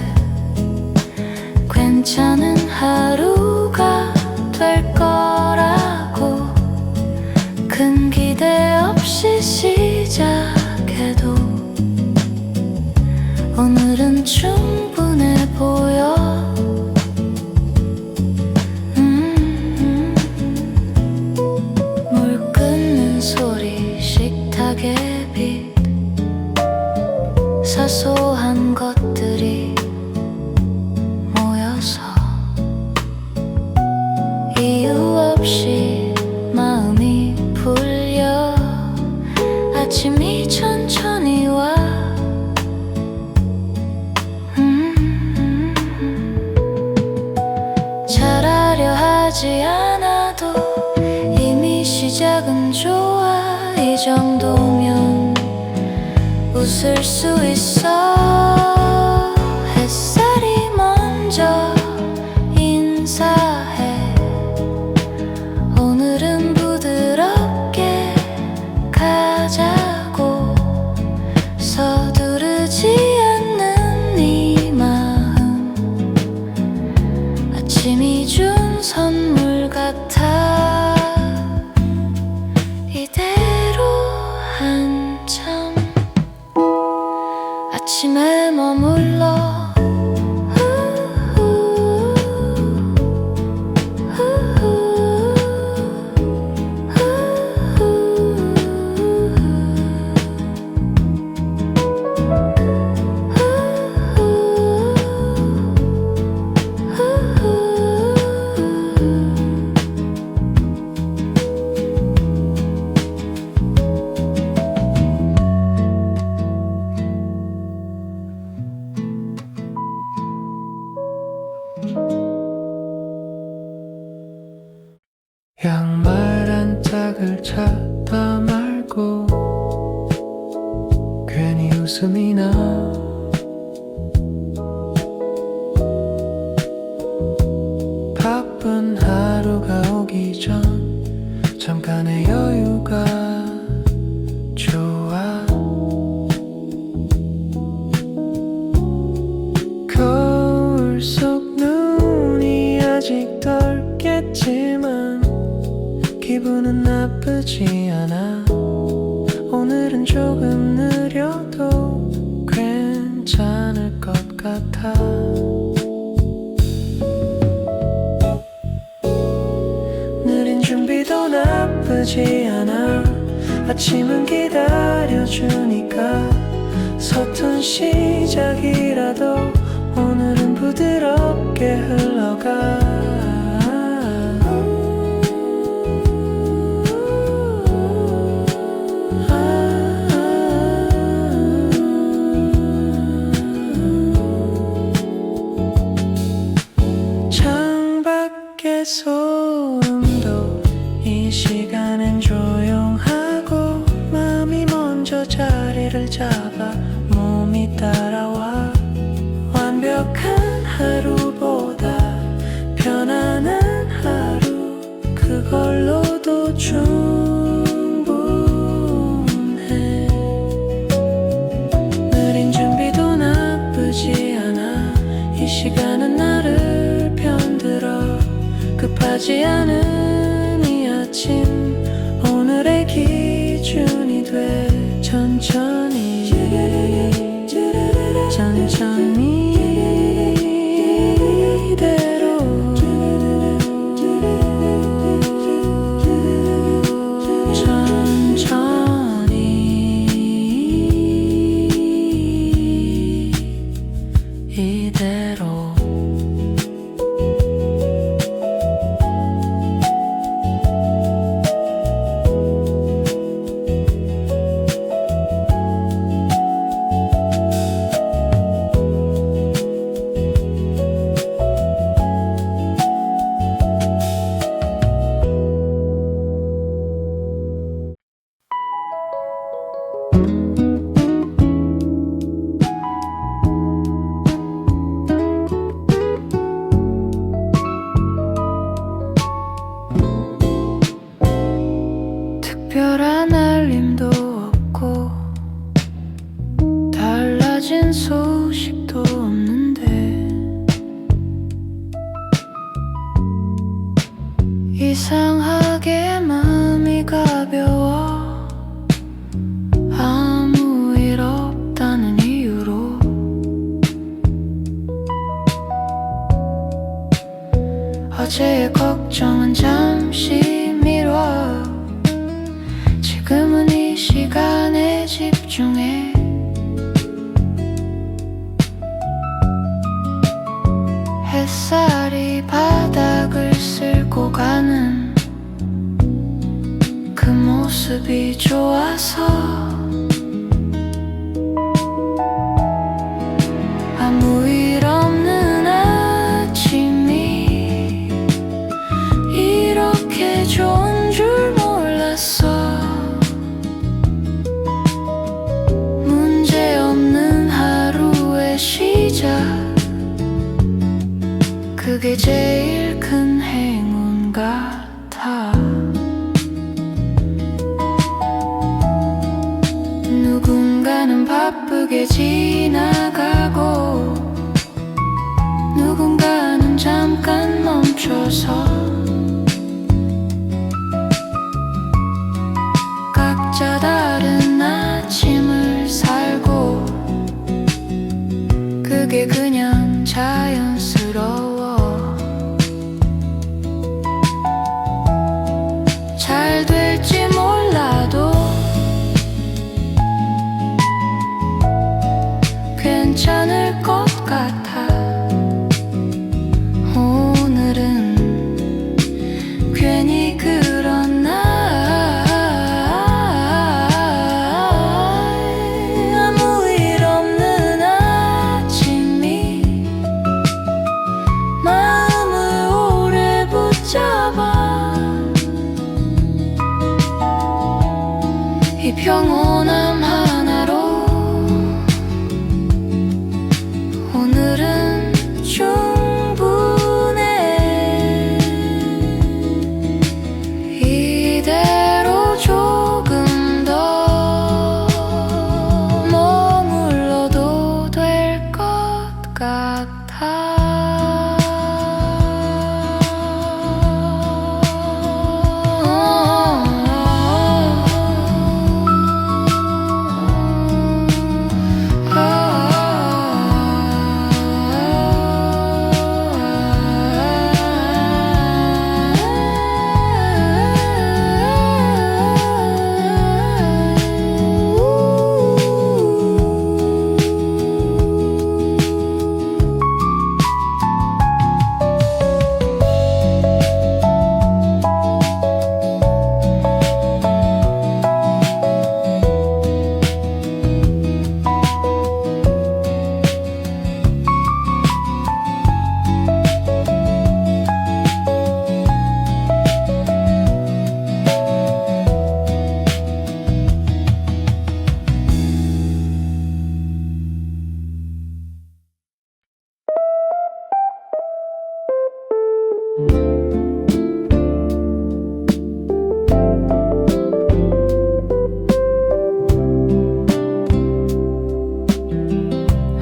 괜찮은 하루가 될 거라고 큰 기대 없이 시작해도 오늘은 충분해 보여. 물 끓는 소리, 식탁의 빛, 사소한 것들이 모여서 이유 없이 마음이 풀려. 아침이 천천히 와. 보면 웃을 수 있어. 햇살이 먼저 인사해. 오늘은 부드럽게 가자고. 서두르지 않는 네 마음 아침이 준 선물 같아. 이대로 한참 아침에 머물러. 양말 한 짝을 찾다 말고 괜히 웃음이 나. 바쁜 하루가 오기 전 잠깐의 여유가 좋아. 거울 속 눈이 아직 덜겠지만 기분은 나쁘지 않아. 오늘은 조금 느려도 괜찮을 것 같아. 느린 준비도 나쁘지 않아. 아침은 기다려주니까. 서툰 시작이라도 오늘은 부드럽게 흘러가. 창밖의 소음도 이 시간엔 조용하고 마음이 먼저 자리를 잡아 몸이 따라와. 완벽한 하루보다 편안한 하루 그걸로도 충분해. 느린 준비도 나쁘지 않아. 이 시간은 나를 편들어. 급하지 않은 이 아침 오늘의 기준이 돼. 천천히 천천히 이대로 천천히 이대로. 특별한 알림도 없고 달라진 소식도 없는데 이상하게 마음이 가벼워. 아무 일 없다는 이유로. 어제의 걱정은 잠시 미뤄. 지금은 이 시간에 집중해. 햇살이 바닥을 쓸고 가는 그 모습이 좋아서. 아무 일 없는 아침이 이렇게 좋은 줄 몰랐어. 그게 제일 큰 행운 같아. 누군가는 바쁘게 지나가고 누군가는 잠깐 멈춰서 각자 다른 아침을 살고 그게 그냥 자연스러워. 잘 될지 몰라도 괜찮을 것 같아. 오늘은 괜히 그런 날. 아무 일 없는 아침이 마음을 오래 붙잡아. 이 평온함 하나로 오늘은 충분해. 이대로 조금 더 머물러도 될 것 같아.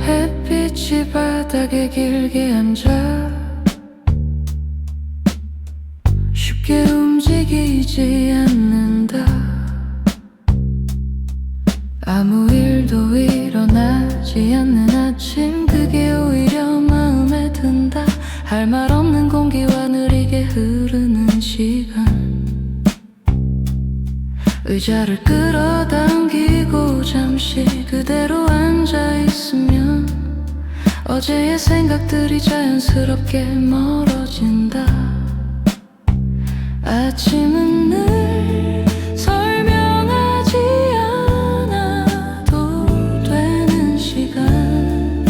햇빛이 바닥에 길게 앉아 쉽게 움직이지 않는다. 아무 일도 일어나지 않는 아침, 그게 오히려 마음에 든다. 할 말 없는 공기와 느리게 흐르는 시간, 의자를 끌어당기고 잠시 그대로 앉아있으면 어제의 생각들이 자연스럽게 멀어진다. 아침은 늘 설명하지 않아도 되는 시간,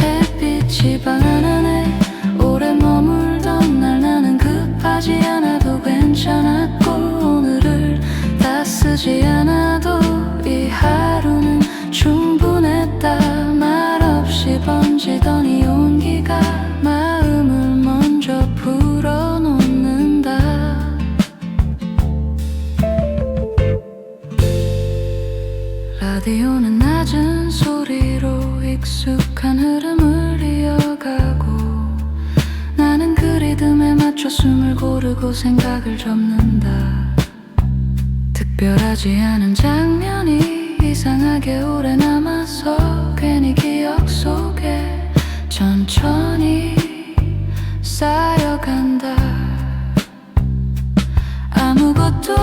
햇빛이 방 안에 오래 머물던 날 나는 급하지 않아도 괜찮았고 오늘을 다 쓰지 않아도 이 하루는 충분했다. 말없이 번지던 이 온기가 마음을 먼저 풀어놓는다. 라디오는 낮은 소리로 익숙한 흐름을 이어가고 나는 그 리듬에 맞춰 숨을 고르고 생각을 접는다. 특별하지 않은 장면이 이상하게 오래 남아서 괜히 기억 속에 천천히 쌓여간다. 아무것도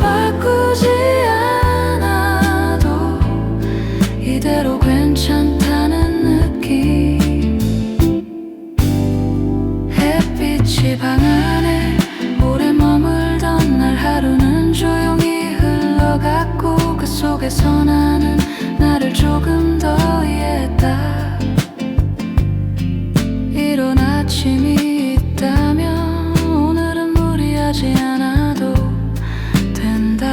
바꾸지 않아도 이대로 괜찮다는 느낌. 햇빛이 방 안에 오래 머물던 날 하루는 조용히 흘러갔고 그 속에서 나는 나를 조금 더 이해했다. 이런 아침이 있다면 오늘은 무리하지 않아도 된다.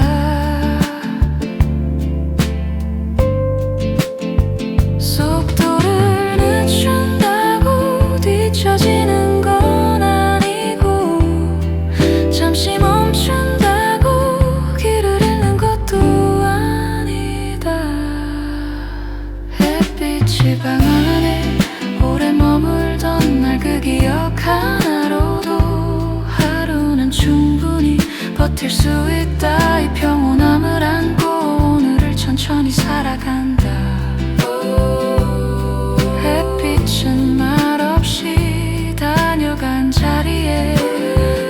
충분히 버틸 수 있다. 이 평온함을 안고 오늘을 천천히 살아간다. 햇빛은 말없이 다녀간 자리에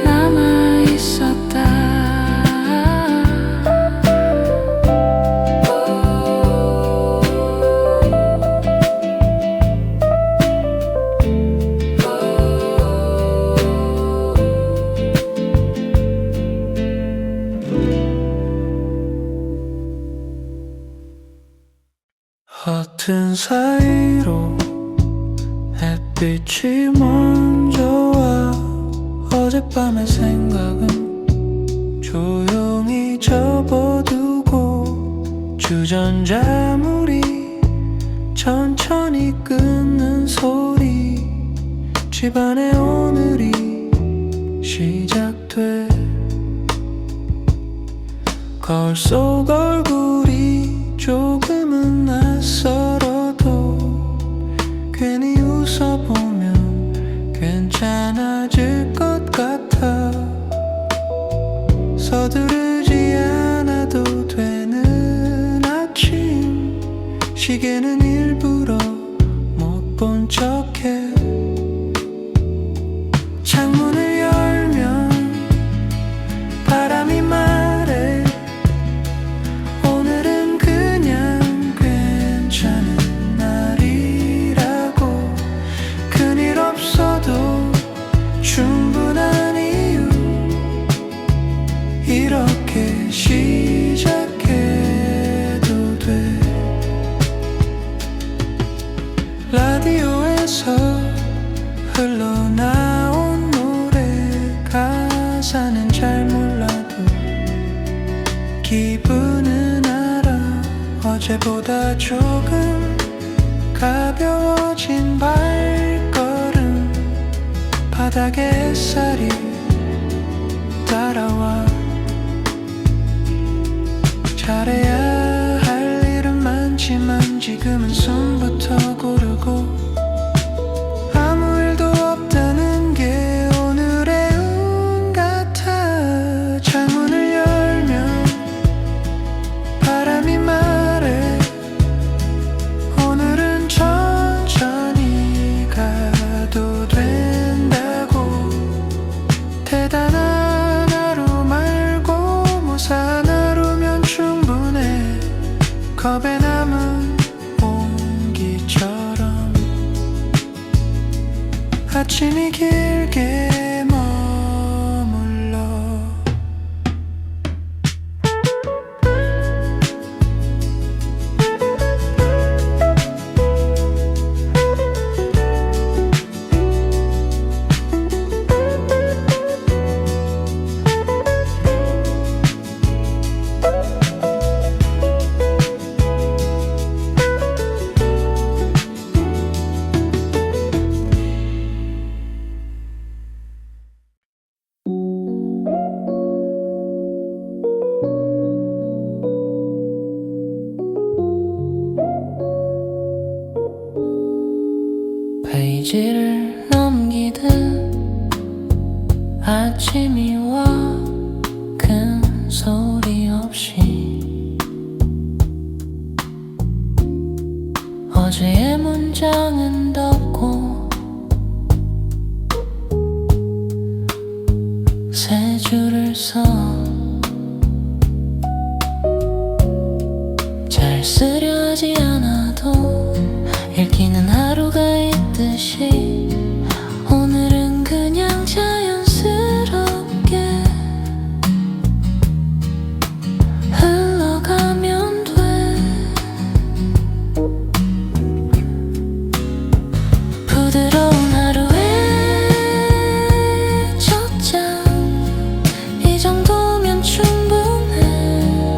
남아있었다. 허튼 사이로 햇빛이 먼저 와. 어젯밤의 생각은 조용히 접어두고 주전자물이 천천히 끓는 소리. 집안에 오늘이 시작돼. 거울 속 얼굴이 조금은 낯설어도 괜히 웃어보면 괜찮아질 것 같아. 서두르지 않아도 되는 아침. 시계는 일부러 못 본 척해. 창문을 열면 바람이 말해. 오늘은 그냥 괜찮은 날이라고. 큰일 없어도 충분한 이유. 이렇게 시작해도 돼. 라디오에서 흘러나온 노래 가사는 잘 몰라도 기분은 알아. 어제보다 조금 가벼워진 발걸음. 바닥에 햇살이 따라와. 잘해야 할 일은 많지만 지금은 숨부터 고르고. 아무 일도 없다는 게 오늘의 운 같아. 창문을 열면 바람이 말해. 오늘은 천천히 가도 된다고. 대단한 하루 말고 무사한 하루면 충분해. 컵에 남은 온기처럼 아침이 길게 머물러. 페이지를 넘기듯 아침이 와. 큰 소리 없이 어제의 문장은 덮고 새 줄을 써. 잘 쓰려 하지 않아도 읽히는 하루가 있듯이 오늘은 그냥 자연스럽게 흘러가면 돼. 부드러운 하루의 첫 장. 이 정도면 충분해.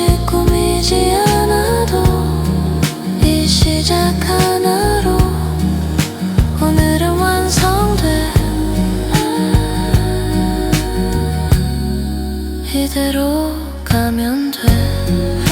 굳이 꾸미지 않아도 이 시작 하나로 오늘은 완성돼. 이대로 가면 돼.